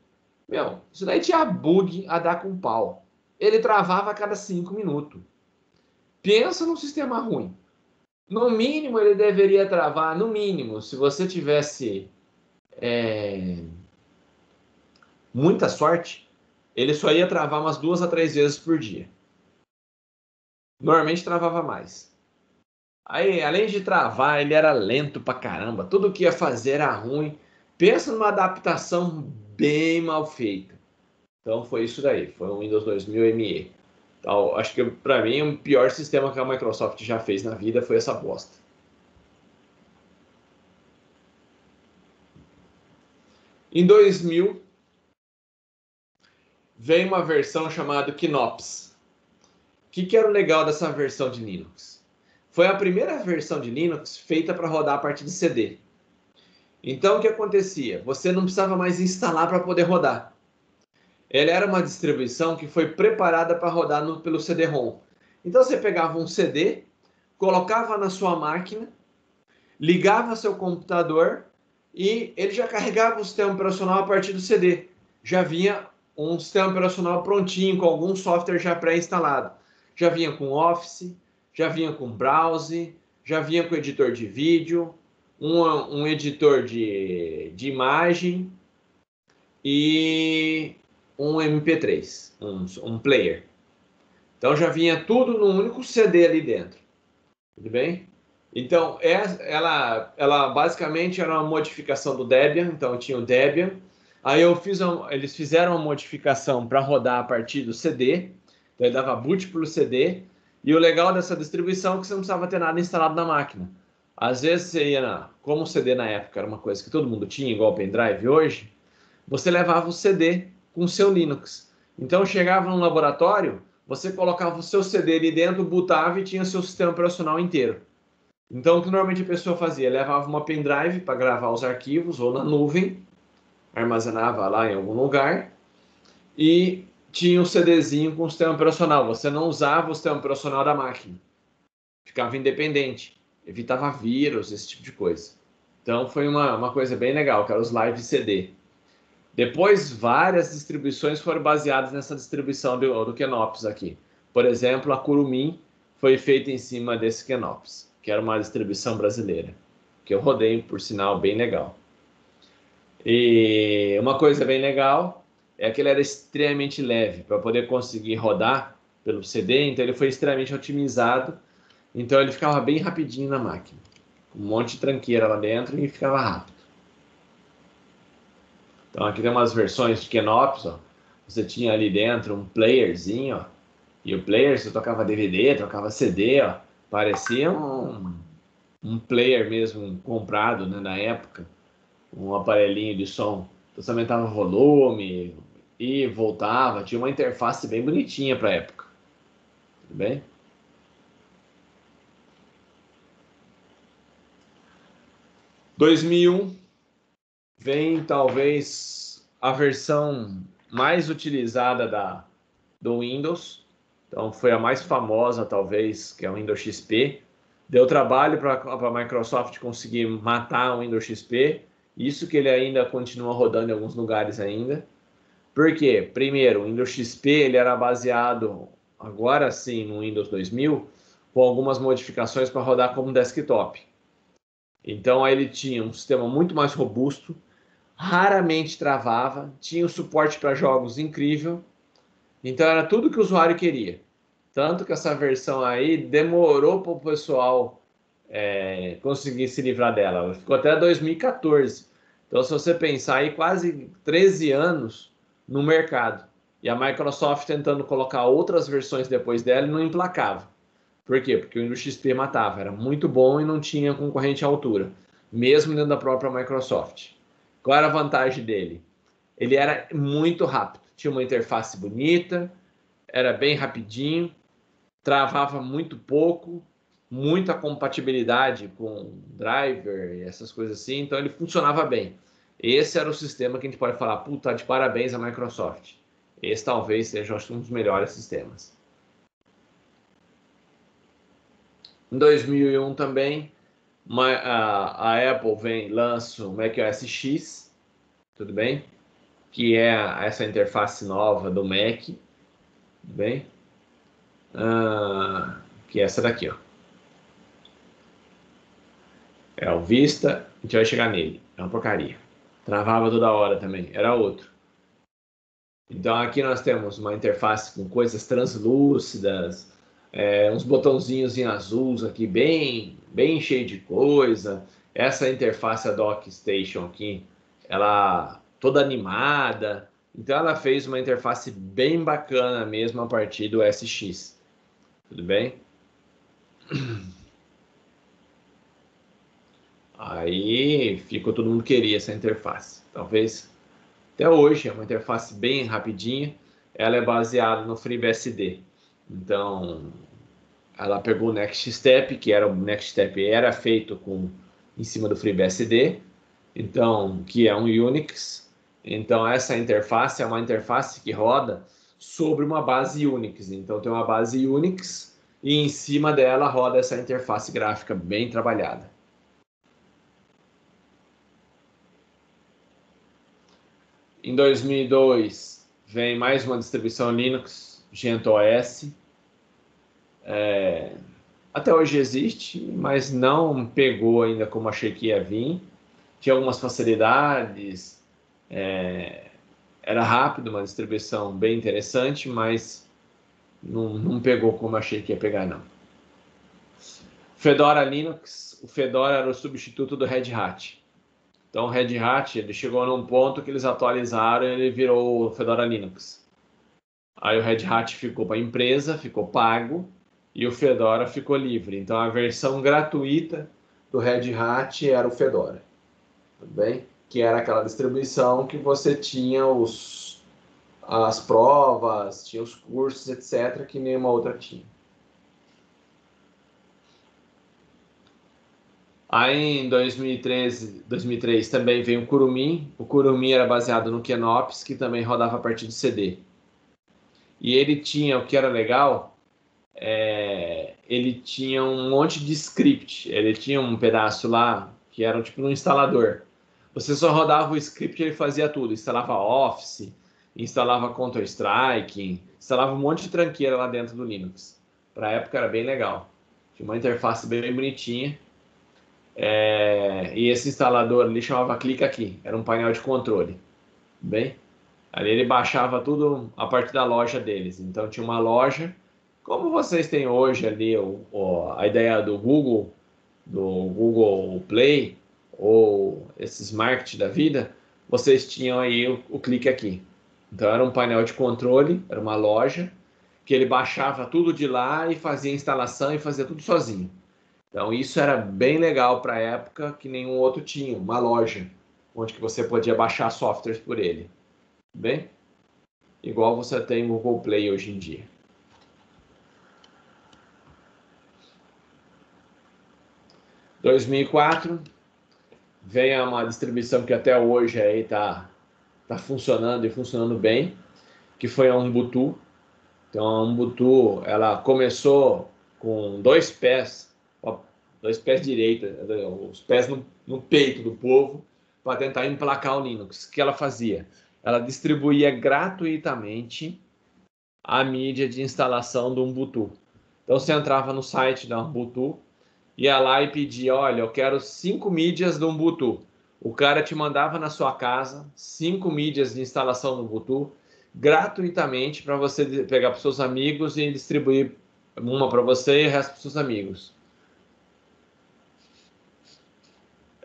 Isso daí tinha bug a dar com pau. Ele travava a cada 5 minutos. Pensa num sistema ruim. No mínimo, ele deveria travar, no mínimo, se você tivesse muita sorte, ele só ia travar umas 2 a 3 vezes por dia. Normalmente travava mais. Aí, além de travar, ele era lento pra caramba. Tudo que ia fazer era ruim. Pensa numa adaptação bem mal feita. Então foi isso daí. Foi o Windows 2000 ME. Então, acho que para mim o pior sistema que a Microsoft já fez na vida foi essa bosta. Em 2000 veio uma versão chamada Knops. O que era o legal dessa versão de Linux? Foi a primeira versão de Linux feita para rodar a partir de CD. Então o que acontecia? Você não precisava mais instalar para poder rodar. ele era uma distribuição que foi preparada para rodar pelo CD-ROM. Então você pegava um CD, colocava na sua máquina, ligava seu computador e ele já carregava o sistema operacional a partir do CD. Já vinha um sistema operacional prontinho, com algum software já pré-instalado. Já vinha com Office, já vinha com Browse, já vinha com editor de vídeo, um editor de imagem e um MP3, um player. Então já vinha tudo num único CD ali dentro. Tudo bem? Então, ela basicamente era uma modificação do Debian, então tinha o Debian. Aí eles fizeram uma modificação para rodar a partir do CD, então ele dava boot pelo CD. E o legal dessa distribuição é que você não precisava ter nada instalado na máquina. Às vezes você ia, como o CD na época era uma coisa que todo mundo tinha, igual o pendrive hoje, você levava o CD com o seu Linux. Então chegava num laboratório, você colocava o seu CD ali dentro, bootava e tinha o seu sistema operacional inteiro. Então, o que normalmente a pessoa fazia? Levava uma pendrive para gravar os arquivos, ou na nuvem, armazenava lá em algum lugar, e tinha um CDzinho com o sistema operacional. Você não usava o sistema operacional da máquina. Ficava independente. Evitava vírus, esse tipo de coisa. Então, foi uma coisa bem legal, que era os live CD. Depois, várias distribuições foram baseadas nessa distribuição do Kenops aqui. Por exemplo, a Kurumin foi feita em cima desse Kenops, que era uma distribuição brasileira, que eu rodei, por sinal, bem legal. E uma coisa bem legal é que ele era extremamente leve, para poder conseguir rodar pelo CD, então ele foi extremamente otimizado, então ele ficava bem rapidinho na máquina. Um monte de tranqueira lá dentro e ficava rápido. Então aqui tem umas versões de Kenops, ó. Você tinha ali dentro um playerzinho, ó. E o player você tocava DVD, tocava CD, ó. Parecia um player mesmo comprado, né, na época. Um aparelhinho de som. Então você aumentava o volume e voltava. Tinha uma interface bem bonitinha para a época. Tudo bem? Em 2001 vem talvez a versão mais utilizada do Windows. Então foi a mais famosa talvez, que é o Windows XP. Deu trabalho para a Microsoft conseguir matar o Windows XP. Isso que ele ainda continua rodando em alguns lugares ainda. Por quê? Primeiro, o Windows XP ele era baseado, agora sim, no Windows 2000, com algumas modificações para rodar como desktop. Então, aí ele tinha um sistema muito mais robusto, raramente travava, tinha um suporte para jogos incrível. Então, era tudo que o usuário queria. Tanto que essa versão aí demorou para o pessoal conseguir se livrar dela. Ela ficou até 2014. Então, se você pensar aí, quase 13 anos no mercado. E a Microsoft tentando colocar outras versões depois dela e não emplacava. Por quê? Porque o Windows XP matava. Era muito bom e não tinha concorrente à altura. Mesmo dentro da própria Microsoft. Qual era a vantagem dele? Ele era muito rápido. Tinha uma interface bonita, era bem rapidinho, travava muito pouco, muita compatibilidade com driver e essas coisas assim, então ele funcionava bem. Esse era o sistema que a gente pode falar, puta, de parabéns à Microsoft. Esse talvez seja um dos melhores sistemas. Em 2001 também, a Apple lança o macOS X, tudo bem? Que é essa interface nova do Mac, tudo bem? Que é essa daqui, ó. É o Vista, a gente vai chegar nele. É uma porcaria. Travava toda hora também. Era outro. Então aqui nós temos uma interface com coisas translúcidas, uns botãozinhos em azuis aqui, bem cheio de coisa. Essa interface, a DockStation aqui, ela toda animada. Então ela fez uma interface bem bacana mesmo a partir do SX. Tudo bem? Aí ficou, todo mundo queria essa interface. Talvez até hoje é uma interface bem rapidinha. Ela é baseada no FreeBSD. Então, ela pegou o Next Step, que era o Next Step era feito em cima do FreeBSD, então que é um Unix. Então, essa interface é uma interface que roda sobre uma base Unix. Então, tem uma base Unix e em cima dela roda essa interface gráfica bem trabalhada. Em 2002, vem mais uma distribuição Linux, GentOS. Até hoje existe, mas não pegou ainda como achei que ia vir. Tinha algumas facilidades, era rápido, uma distribuição bem interessante, mas não pegou como achei que ia pegar, não. Fedora Linux, o Fedora era o substituto do Red Hat. Então o Red Hat ele chegou num ponto que eles atualizaram e ele virou o Fedora Linux. Aí o Red Hat ficou para a empresa, ficou pago, e o Fedora ficou livre. Então a versão gratuita do Red Hat era o Fedora, tudo bem? Que era aquela distribuição que você tinha as provas, tinha os cursos, etc., que nenhuma outra tinha. Aí em 2003 também veio o Kurumin. O Kurumin era baseado no Kenops, que também rodava a partir de CD. E ele tinha, o que era legal, ele tinha um monte de script. Ele tinha um pedaço lá que era tipo um instalador. Você só rodava o script e ele fazia tudo. Instalava Office, instalava Counter-Strike, instalava um monte de tranqueira lá dentro do Linux. Para a época era bem legal. Tinha uma interface bem bonitinha. E esse instalador ali chamava Clica Aqui. Era um painel de controle. Bem, ali ele baixava tudo a partir da loja deles. Então tinha uma loja, como vocês têm hoje ali a ideia do Google Play, ou esses marketing da vida, vocês tinham aí o Clique Aqui. Então era um painel de controle, era uma loja, que ele baixava tudo de lá e fazia instalação e fazia tudo sozinho. Então isso era bem legal para a época, que nenhum outro tinha, uma loja, onde que você podia baixar softwares por ele. Bem, igual você tem o Google Play hoje em dia. Em 2004, vem uma distribuição que até hoje aí tá funcionando e funcionando bem, que foi a Ubuntu. Então a Ubuntu, ela começou com dois pés direitos, os pés no peito do povo, para tentar emplacar o Linux. O que ela fazia? Ela distribuía gratuitamente a mídia de instalação do Ubuntu. Então você entrava no site da Ubuntu, ia lá e pedia, olha, eu quero 5 mídias do Ubuntu. O cara te mandava na sua casa 5 mídias de instalação do Ubuntu gratuitamente para você pegar para os seus amigos e distribuir uma para você e o resto para os seus amigos.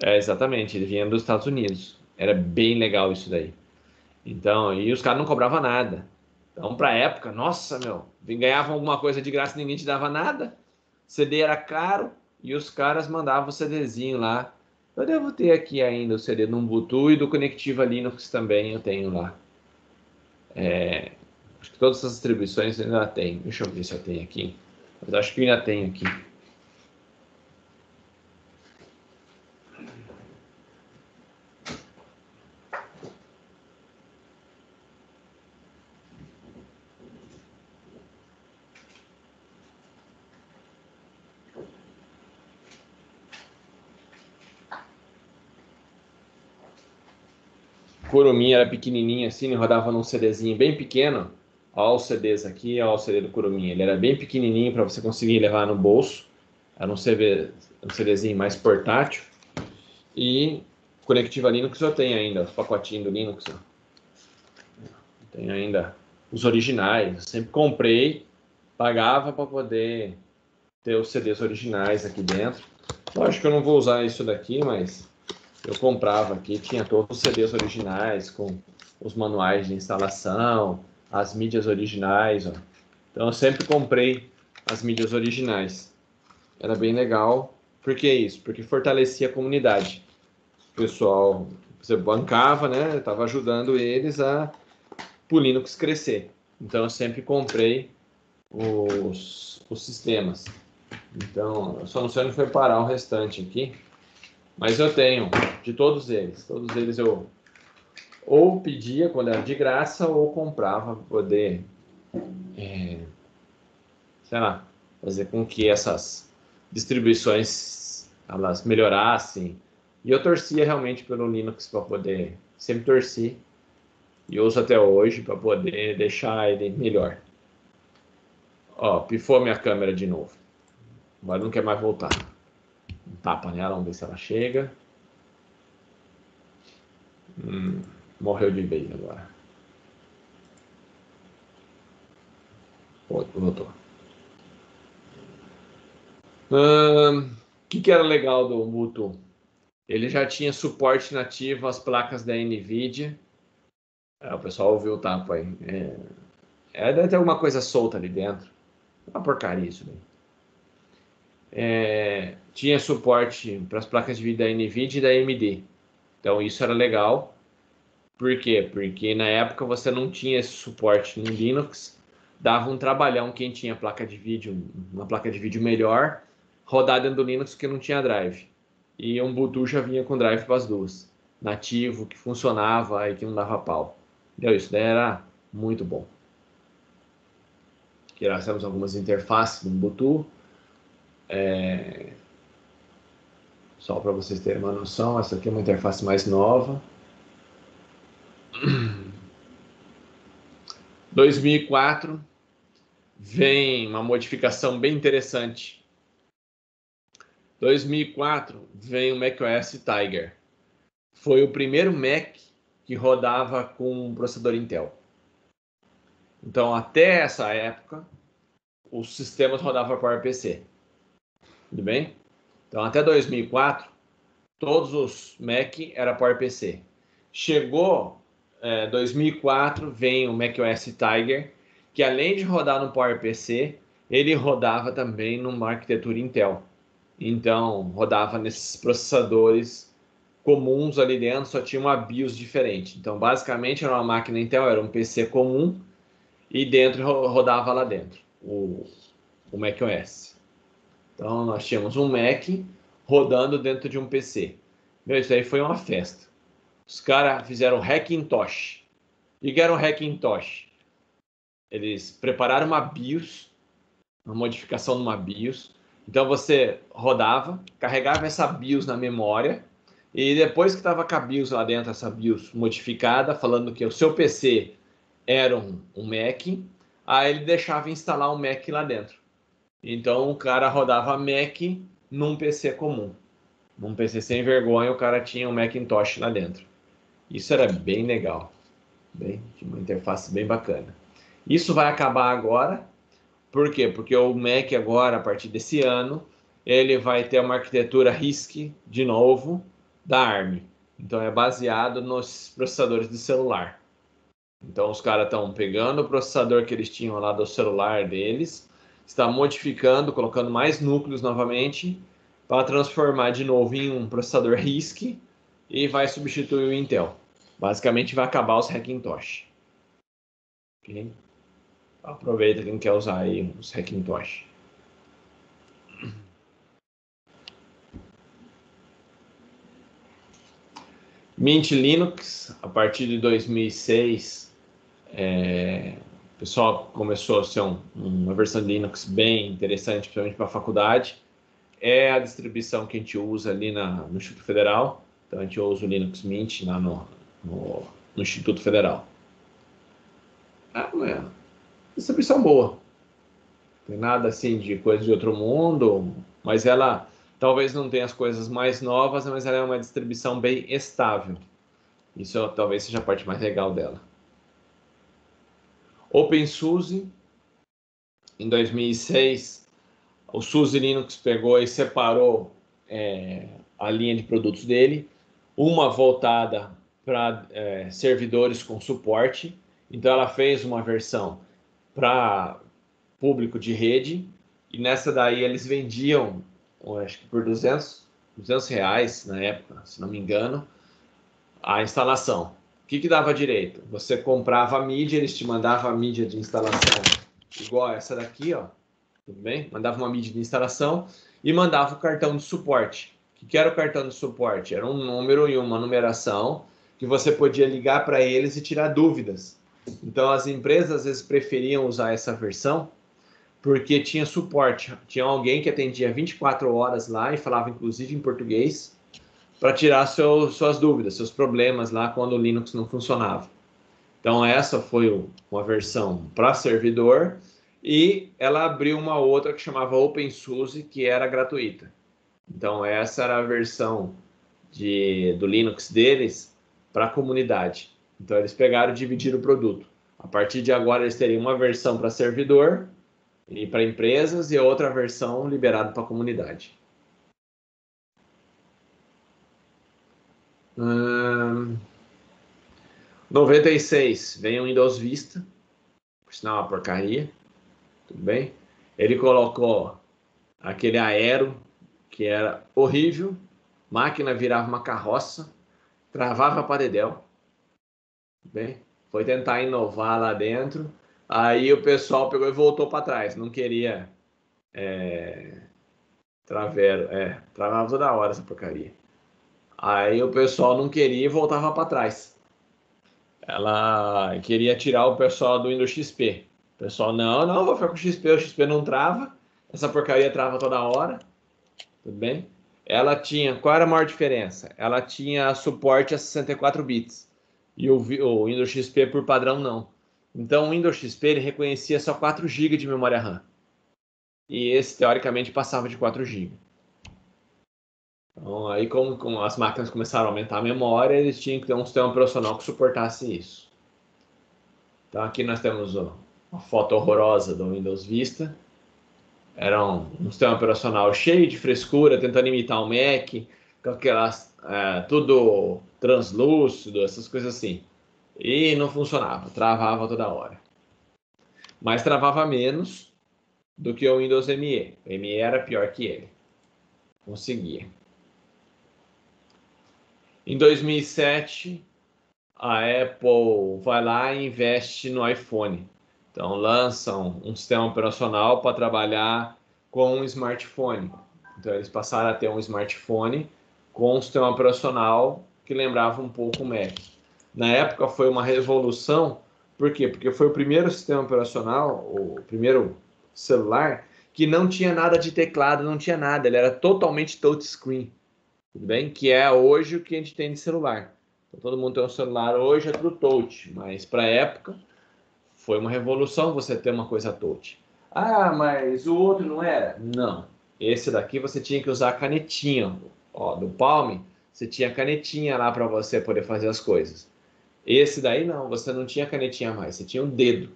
Exatamente, ele vinha dos Estados Unidos. Era bem legal isso daí. Então, e os caras não cobravam nada. Então, para a época, nossa, meu, ganhavam alguma coisa de graça e ninguém te dava nada. CD era caro e os caras mandavam o CDzinho lá. Eu devo ter aqui ainda o CD do Ubuntu e do Conectiva Linux também eu tenho lá. Acho que todas essas distribuições eu ainda tenho. Deixa eu ver se eu tenho aqui. Mas acho que eu ainda tenho aqui. Kurumin era pequenininho assim, rodava num CDzinho bem pequeno. Olha os CDs aqui, olha o CD do Kurumin. Ele era bem pequenininho para você conseguir levar no bolso. Era um CDzinho mais portátil. E Conectiva Linux eu tenho ainda, os pacotinhos do Linux. Ó. Tenho ainda os originais. Eu sempre comprei, pagava para poder ter os CDs originais aqui dentro. Lógico que eu não vou usar isso daqui, mas eu comprava aqui, tinha todos os CDs originais, com os manuais de instalação, as mídias originais. Ó. Então eu sempre comprei as mídias originais. Era bem legal. Por que isso? Porque fortalecia a comunidade. O pessoal, você bancava, né? Estava ajudando eles a o Linux crescer. Então eu sempre comprei os sistemas. Então, eu só não sei onde foi parar o restante aqui. Mas eu tenho de todos eles. Todos eles eu ou pedia quando era de graça, ou comprava para poder, sei lá, fazer com que essas distribuições elas melhorassem. E eu torcia realmente pelo Linux para poder, sempre torci, e uso até hoje para poder deixar ele melhor. Ó, pifou minha câmera de novo. Agora não quer mais voltar. Tapa nela, vamos ver se ela chega. Morreu de vez agora. Voltou. O que era legal do Ubuntu? Ele já tinha suporte nativo às placas da NVIDIA. O pessoal ouviu o tapa aí. Deve ter alguma coisa solta ali dentro. É uma porcaria isso daí. Tinha suporte para as placas de vídeo da NVIDIA e da AMD. Então isso era legal. Por quê? Porque na época você não tinha esse suporte no Linux. Dava um trabalhão quem tinha placa de vídeo, uma placa de vídeo melhor, rodar dentro do Linux que não tinha drive. E o Ubuntu já vinha com drive para as duas. Nativo, que funcionava e que não dava pau. Entendeu? Isso daí era muito bom. Aqui nós temos algumas interfaces do Ubuntu. Só para vocês terem uma noção, essa aqui é uma interface mais nova. 2004 vem uma modificação bem interessante. 2004 vem o macOS Tiger. Foi o primeiro Mac que rodava com um processador Intel. Então, até essa época, os sistemas rodavam PowerPC. Tudo bem? Então, até 2004, todos os Mac era PowerPC. Chegou 2004, vem o macOS Tiger, que além de rodar no PowerPC, ele rodava também numa arquitetura Intel. Então, rodava nesses processadores comuns ali dentro, só tinha uma BIOS diferente. Então, basicamente, era uma máquina Intel, era um PC comum, e dentro rodava lá dentro o macOS. Então, nós tínhamos um Mac rodando dentro de um PC. Isso aí foi uma festa. Os caras fizeram Hackintosh. O que era um Hackintosh? Eles prepararam uma BIOS, uma modificação de uma BIOS. Então você rodava, carregava essa BIOS na memória, e depois que estava com a BIOS lá dentro, essa BIOS modificada, falando que o seu PC era um Mac, aí ele deixava instalar um Mac lá dentro. Então o cara rodava Mac num PC comum. Num PC sem vergonha, o cara tinha um Macintosh lá dentro. Isso era bem legal. Tinha uma interface bem bacana. Isso vai acabar agora. Por quê? Porque o Mac agora, a partir desse ano, ele vai ter uma arquitetura RISC, de novo, da ARM. Então é baseado nos processadores de celular. Então os caras estão pegando o processador que eles tinham lá do celular deles, está modificando, colocando mais núcleos novamente, para transformar de novo em um processador RISC e vai substituir o Intel. Basicamente vai acabar os Hackintosh. Okay? Aproveita quem quer usar aí os Hackintosh. Mint Linux, a partir de 2006, o pessoal começou a ser uma versão de Linux bem interessante, principalmente para a faculdade. É a distribuição que a gente usa ali no Instituto Federal. Então a gente usa o Linux Mint lá no Instituto Federal. Distribuição boa. Não tem nada assim de coisa de outro mundo, mas ela talvez não tenha as coisas mais novas, mas ela é uma distribuição bem estável. Isso talvez seja a parte mais legal dela. OpenSUSE, em 2006, o SUSE Linux pegou e separou a linha de produtos dele, uma voltada para servidores com suporte. Então ela fez uma versão para público de rede, e nessa daí eles vendiam, acho que por R$200 na época, se não me engano, a instalação. O que dava direito? Você comprava a mídia, eles te mandavam a mídia de instalação igual essa daqui, ó, tudo bem? Mandava uma mídia de instalação e mandava o cartão de suporte. O que era o cartão de suporte? Era um número e uma numeração que você podia ligar para eles e tirar dúvidas. Então, as empresas às vezes preferiam usar essa versão porque tinha suporte. Tinha alguém que atendia 24 horas lá e falava inclusive em português para tirar suas dúvidas, seus problemas lá quando o Linux não funcionava. Então, essa foi uma versão para servidor e ela abriu uma outra que chamava OpenSUSE, que era gratuita. Então, essa era a versão do Linux deles para a comunidade. Então, eles pegaram e dividiram o produto. A partir de agora, eles teriam uma versão para servidor e para empresas e outra versão liberada para a comunidade. 96, vem o Windows Vista, por sinal uma porcaria, tudo bem? Ele colocou aquele Aero, que era horrível, máquina virava uma carroça, travava para dedéu, tudo bem? Foi tentar inovar lá dentro, aí o pessoal pegou e voltou para trás, não queria travava toda hora essa porcaria. Aí o pessoal não queria e voltava para trás. Ela queria tirar o pessoal do Windows XP. O pessoal, não, vou ficar com o XP não trava. Essa porcaria trava toda hora. Tudo bem? Ela tinha, qual era a maior diferença? Ela tinha suporte a 64 bits. E o Windows XP, por padrão, não. Então, o Windows XP ele reconhecia só 4 GB de memória RAM. E esse, teoricamente, passava de 4 GB. Então, aí, como as máquinas começaram a aumentar a memória, eles tinham que ter um sistema operacional que suportasse isso. Então, aqui nós temos uma foto horrorosa do Windows Vista. Era um sistema operacional cheio de frescura, tentando imitar o Mac, com aquelas, tudo translúcido, essas coisas assim. E não funcionava, travava toda hora. Mas travava menos do que o Windows ME. O ME era pior que ele. Conseguia. Em 2007, a Apple vai lá e investe no iPhone. Então, lançam um sistema operacional para trabalhar com um smartphone. Então, eles passaram a ter um smartphone com um sistema operacional que lembrava um pouco o Mac. Na época, foi uma revolução. Por quê? Porque foi o primeiro sistema operacional, o primeiro celular, que não tinha nada de teclado, não tinha nada. Ele era totalmente touchscreen. Tudo bem? Que é hoje o que a gente tem de celular. Então, todo mundo tem um celular hoje, é tudo touch. Mas, para a época, foi uma revolução você ter uma coisa touch. Ah, mas o outro não era? Não. Esse daqui você tinha que usar a canetinha. Ó, do Palm, você tinha canetinha lá para você poder fazer as coisas. Esse daí não, você não tinha canetinha mais, você tinha um dedo.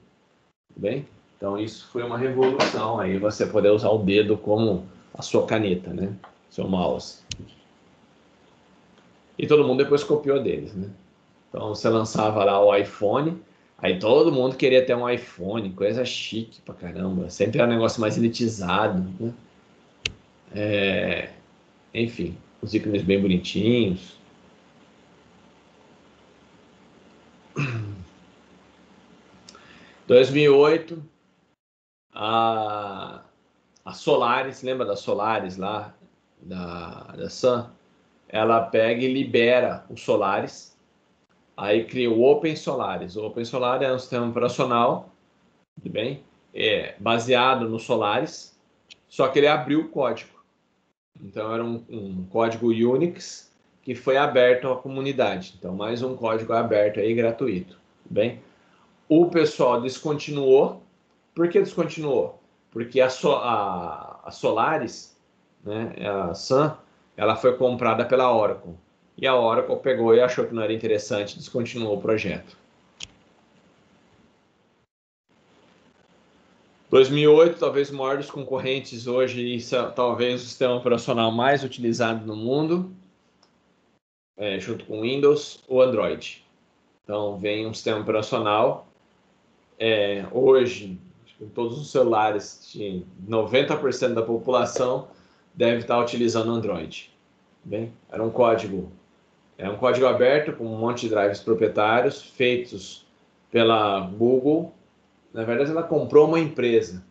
Tudo bem? Então isso foi uma revolução aí, você poder usar o dedo como a sua caneta, né? Seu mouse. E todo mundo depois copiou deles, né? Então você lançava lá o iPhone, aí todo mundo queria ter um iPhone, coisa chique pra caramba. Sempre era um negócio mais elitizado, né? Enfim, os ícones bem bonitinhos. Em 2008, a Solaris, lembra da Solaris lá, da Sun? Ela pega e libera o Solaris, aí cria o Open Solaris. O Open Solaris é um sistema operacional, tudo bem? Baseado no Solaris, só que ele abriu o código. Então era um código Unix que foi aberto à comunidade. Então mais um código aberto aí gratuito, tudo bem? O pessoal descontinuou. Por que descontinuou? Porque a Solaris, né, a Sun, ela foi comprada pela Oracle. E a Oracle pegou e achou que não era interessante, descontinuou o projeto. 2008, talvez o maior dos concorrentes hoje, talvez o sistema operacional mais utilizado no mundo, junto com o Windows, o Android. Então, vem um sistema operacional, hoje, em todos os celulares, 90% da população deve estar utilizando Android. Bem, é um código aberto com um monte de drives proprietários feitos pela Google. Na verdade, ela comprou uma empresa.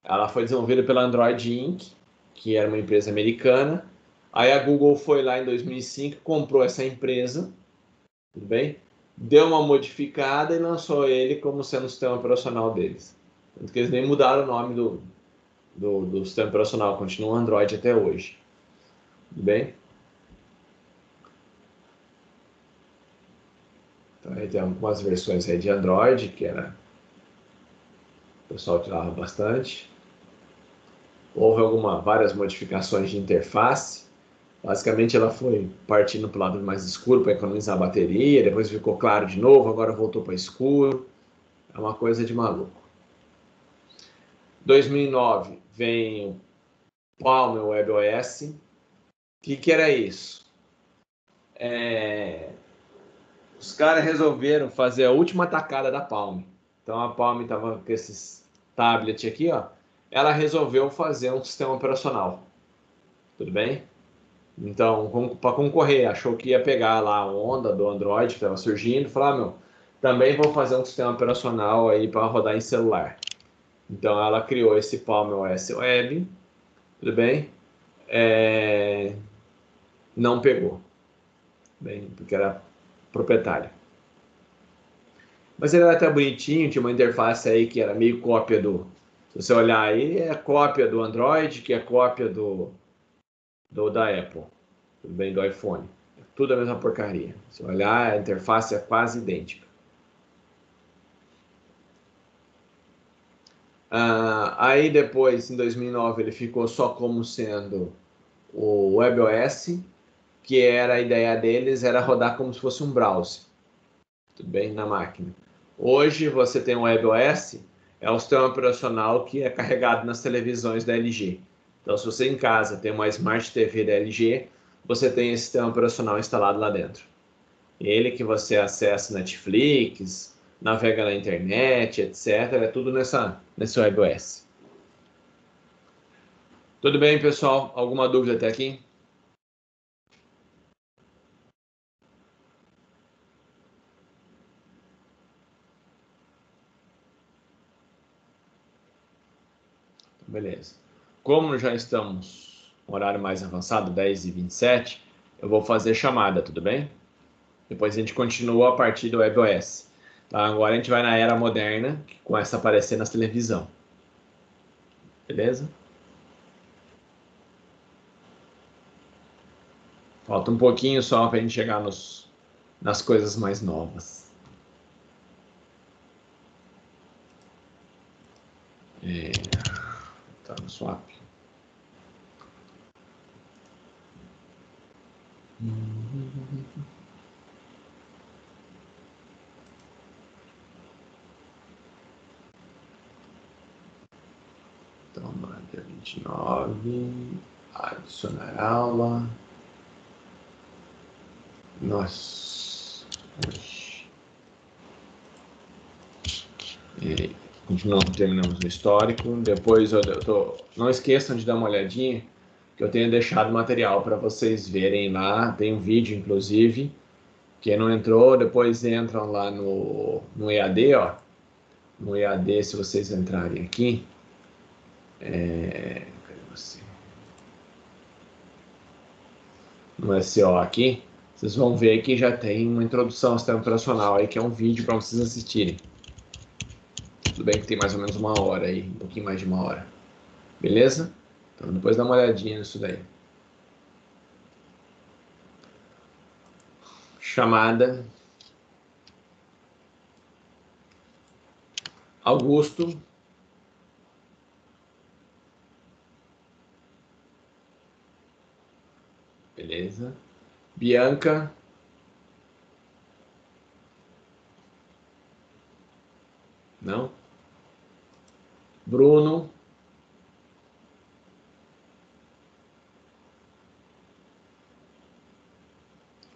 Ela foi desenvolvida pela Android Inc., que era uma empresa americana. Aí a Google foi lá em 2005, comprou essa empresa, Tudo bem? Deu uma modificada e lançou ele como sendo o sistema operacional deles. Tanto que eles nem mudaram o nome do sistema operacional, continua Android até hoje. Tudo bem? Então, aí tem algumas versões aí de Android, que era, o pessoal utilizava bastante. Houve várias modificações de interface. Basicamente, ela foi partindo para o lado mais escuro para economizar a bateria, depois ficou claro de novo, agora voltou para escuro. É uma coisa de maluco. 2009 vem o Palm WebOS. O que era isso? Os caras resolveram fazer a última tacada da Palm. Então a Palm estava com esses tablets aqui, ó. Ela resolveu fazer um sistema operacional. Tudo bem? Então, para concorrer, achou que ia pegar lá a onda do Android que estava surgindo, falar, meu, também vou fazer um sistema operacional aí para rodar em celular. Então ela criou esse Palm OS Web, tudo bem? Não pegou, bem, porque era proprietário. Mas ele era até bonitinho, tinha uma interface aí que era meio cópia do. Se você olhar aí, é cópia do Android, que é cópia da Apple, tudo bem, do iPhone. É tudo a mesma porcaria. Se olhar, a interface é quase idêntica. Aí depois, em 2009, ele ficou só como sendo o WebOS, que era a ideia deles, era rodar como se fosse um browser, tudo bem, na máquina. Hoje você tem o WebOS, é o sistema operacional que é carregado nas televisões da LG. Então, se você em casa tem uma Smart TV da LG, você tem esse sistema operacional instalado lá dentro. Ele que você acessa Netflix, navega na internet, etc. É tudo nesse WebOS. Tudo bem, pessoal? Alguma dúvida até aqui? Beleza. Como já estamos no horário mais avançado, 10h27, eu vou fazer chamada, tudo bem? Depois a gente continua a partir do WebOS. Tá? Agora a gente vai na era moderna, que começa a aparecer na televisão. Beleza? Falta um pouquinho só para a gente chegar nas coisas mais novas. Tá no swap. Então, dia 29, adicionar aula. Nossa. Terminamos o histórico. Depois não esqueçam de dar uma olhadinha, que eu tenho deixado material para vocês verem lá. Tem um vídeo, inclusive. Quem não entrou, depois entram lá no EAD, ó. No EAD, se vocês entrarem aqui. Cadê você? No SO aqui, vocês vão ver que já tem uma introdução ao sistema operacional aí, que é um vídeo para vocês assistirem. Tudo bem que tem mais ou menos 1 hora aí, um pouquinho mais de 1 hora. Beleza? Então depois dá uma olhadinha nisso daí. Chamada. Augusto. Beleza. Bianca. Não. Bruno.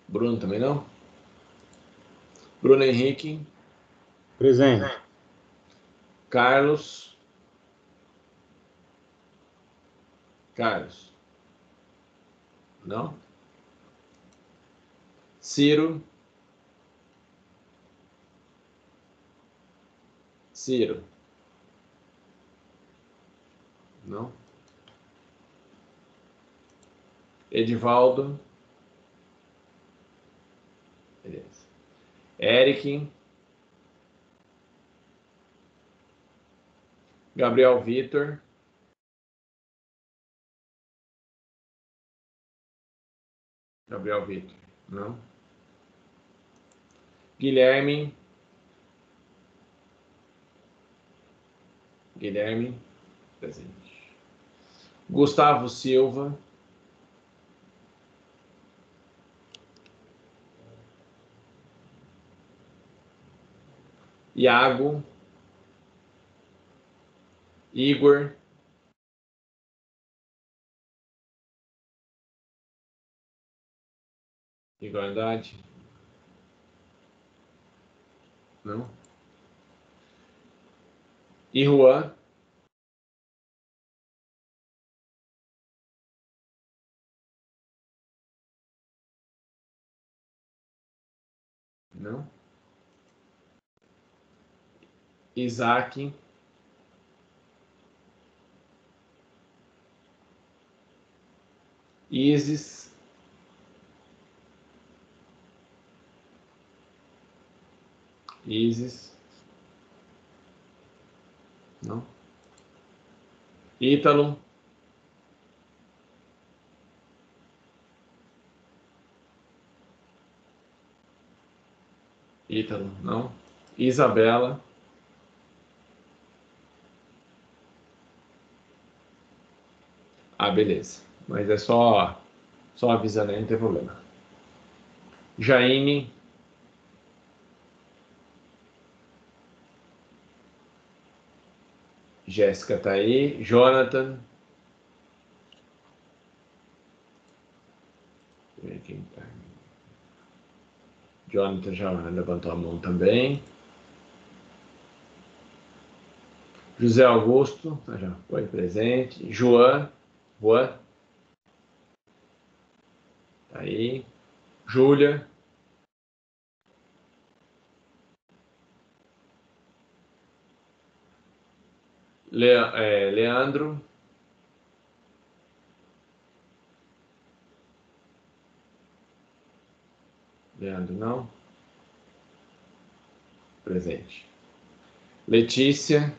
Bruno também não. Bruno Henrique. Presente. Carlos. Carlos. Não. Ciro. Ciro. Não. Edivaldo. Beleza. Eric. Gabriel Vitor. Gabriel Vitor, não. Guilherme. Guilherme, presente. Gustavo Silva. Iago. Igor. Igor Andrade. Não. E Juan. Não. Isaac. Isis. Isis. Não. Ítalo. Ítalo, não. Isabela. Ah, beleza. Mas é só avisando aí, não tem problema. Jaine. Jéssica tá aí. Jonathan. Deixa eu ver quem tá. Jonathan já levantou a mão também. José Augusto, já foi presente. Juan. Juan. Tá aí. Júlia. Leandro. Leandro, não. Presente. Letícia.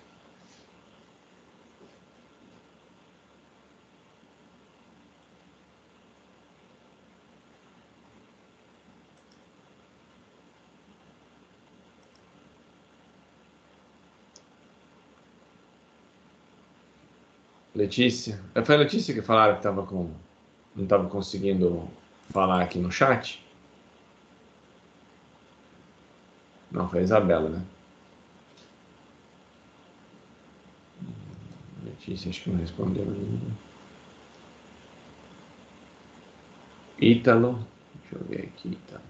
Letícia. Foi a Letícia que falaram que não estava conseguindo falar aqui no chat? Não, foi a Isabela, né? Letícia, acho que não respondeu ainda. Ítalo. Deixa eu ver aqui, Ítalo.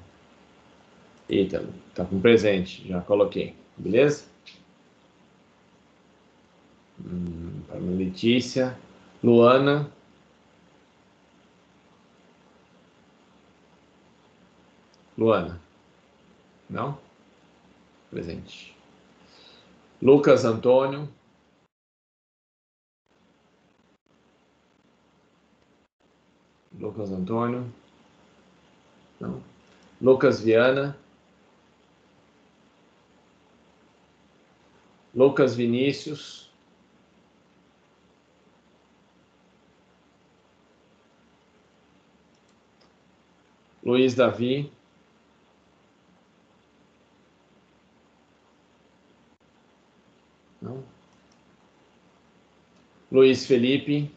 Ítalo, tá com presente, já coloquei. Beleza? Para Letícia. Luana. Luana. Não? Presente. Lucas Antônio. Lucas Antônio. Não. Lucas Viana. Lucas Vinícius. Luiz Davi. Não. Luiz Felipe.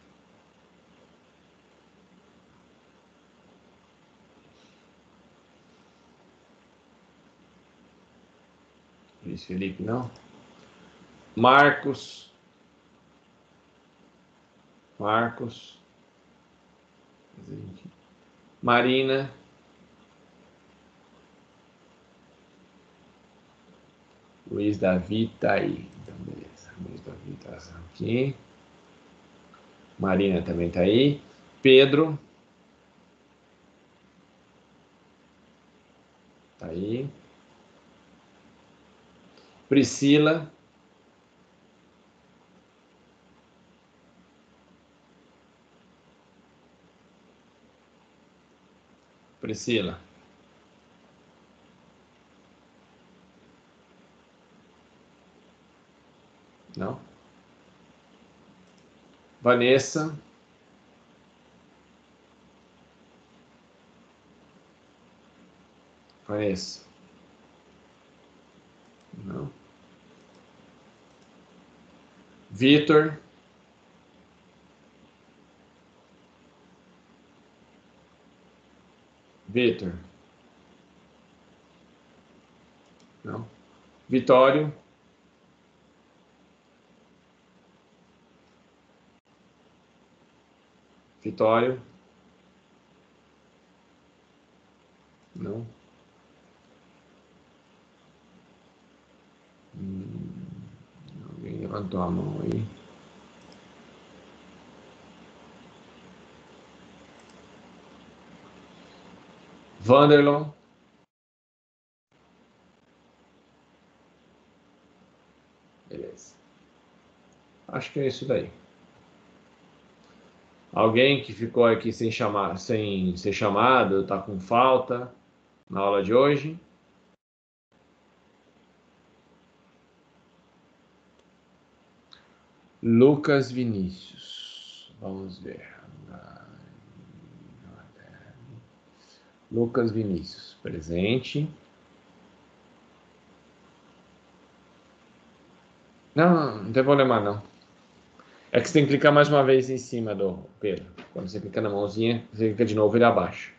Luiz Felipe, não. Marcos. Marcos. Marina. Luiz Davi tá aí. Então, beleza. Luiz Davi tá aqui. Marina também tá aí. Pedro. Tá aí. Priscila. Priscila. Não. Vanessa. Vanessa. Não. Vitor. Vitor. Não. Vitório. Vitório. Não. Alguém levantou a mão aí. Vanderlon. Beleza. Acho que é isso daí. Alguém que ficou aqui sem ser chamado, está com falta na aula de hoje? Lucas Vinícius. Vamos ver. Lucas Vinícius, presente. Não tem problema não. É que você tem que clicar mais uma vez em cima do Pedro. Quando você clica na mãozinha, você clica de novo e ele abaixa.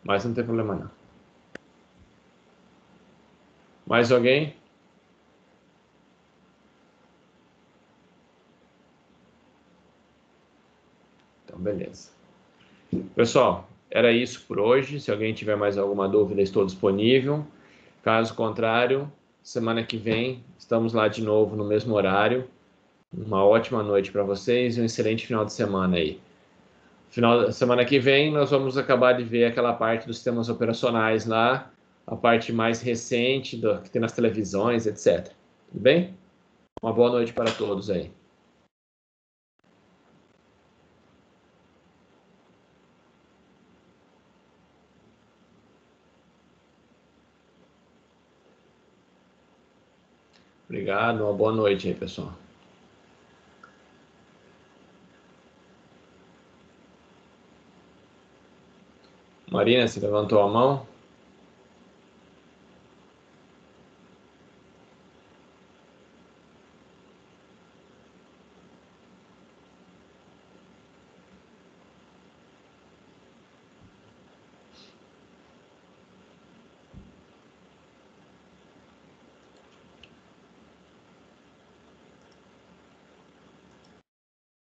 Mas não tem problema não. Mais alguém? Então, beleza. Pessoal, era isso por hoje. Se alguém tiver mais alguma dúvida, estou disponível. Caso contrário, semana que vem estamos lá de novo no mesmo horário. Uma ótima noite para vocês e um excelente final de semana aí. Final da semana que vem nós vamos acabar de ver aquela parte dos sistemas operacionais lá, a parte mais recente que tem nas televisões, etc. Tudo bem? Uma boa noite para todos aí. Obrigado, uma boa noite aí, pessoal. Marina, você levantou a mão?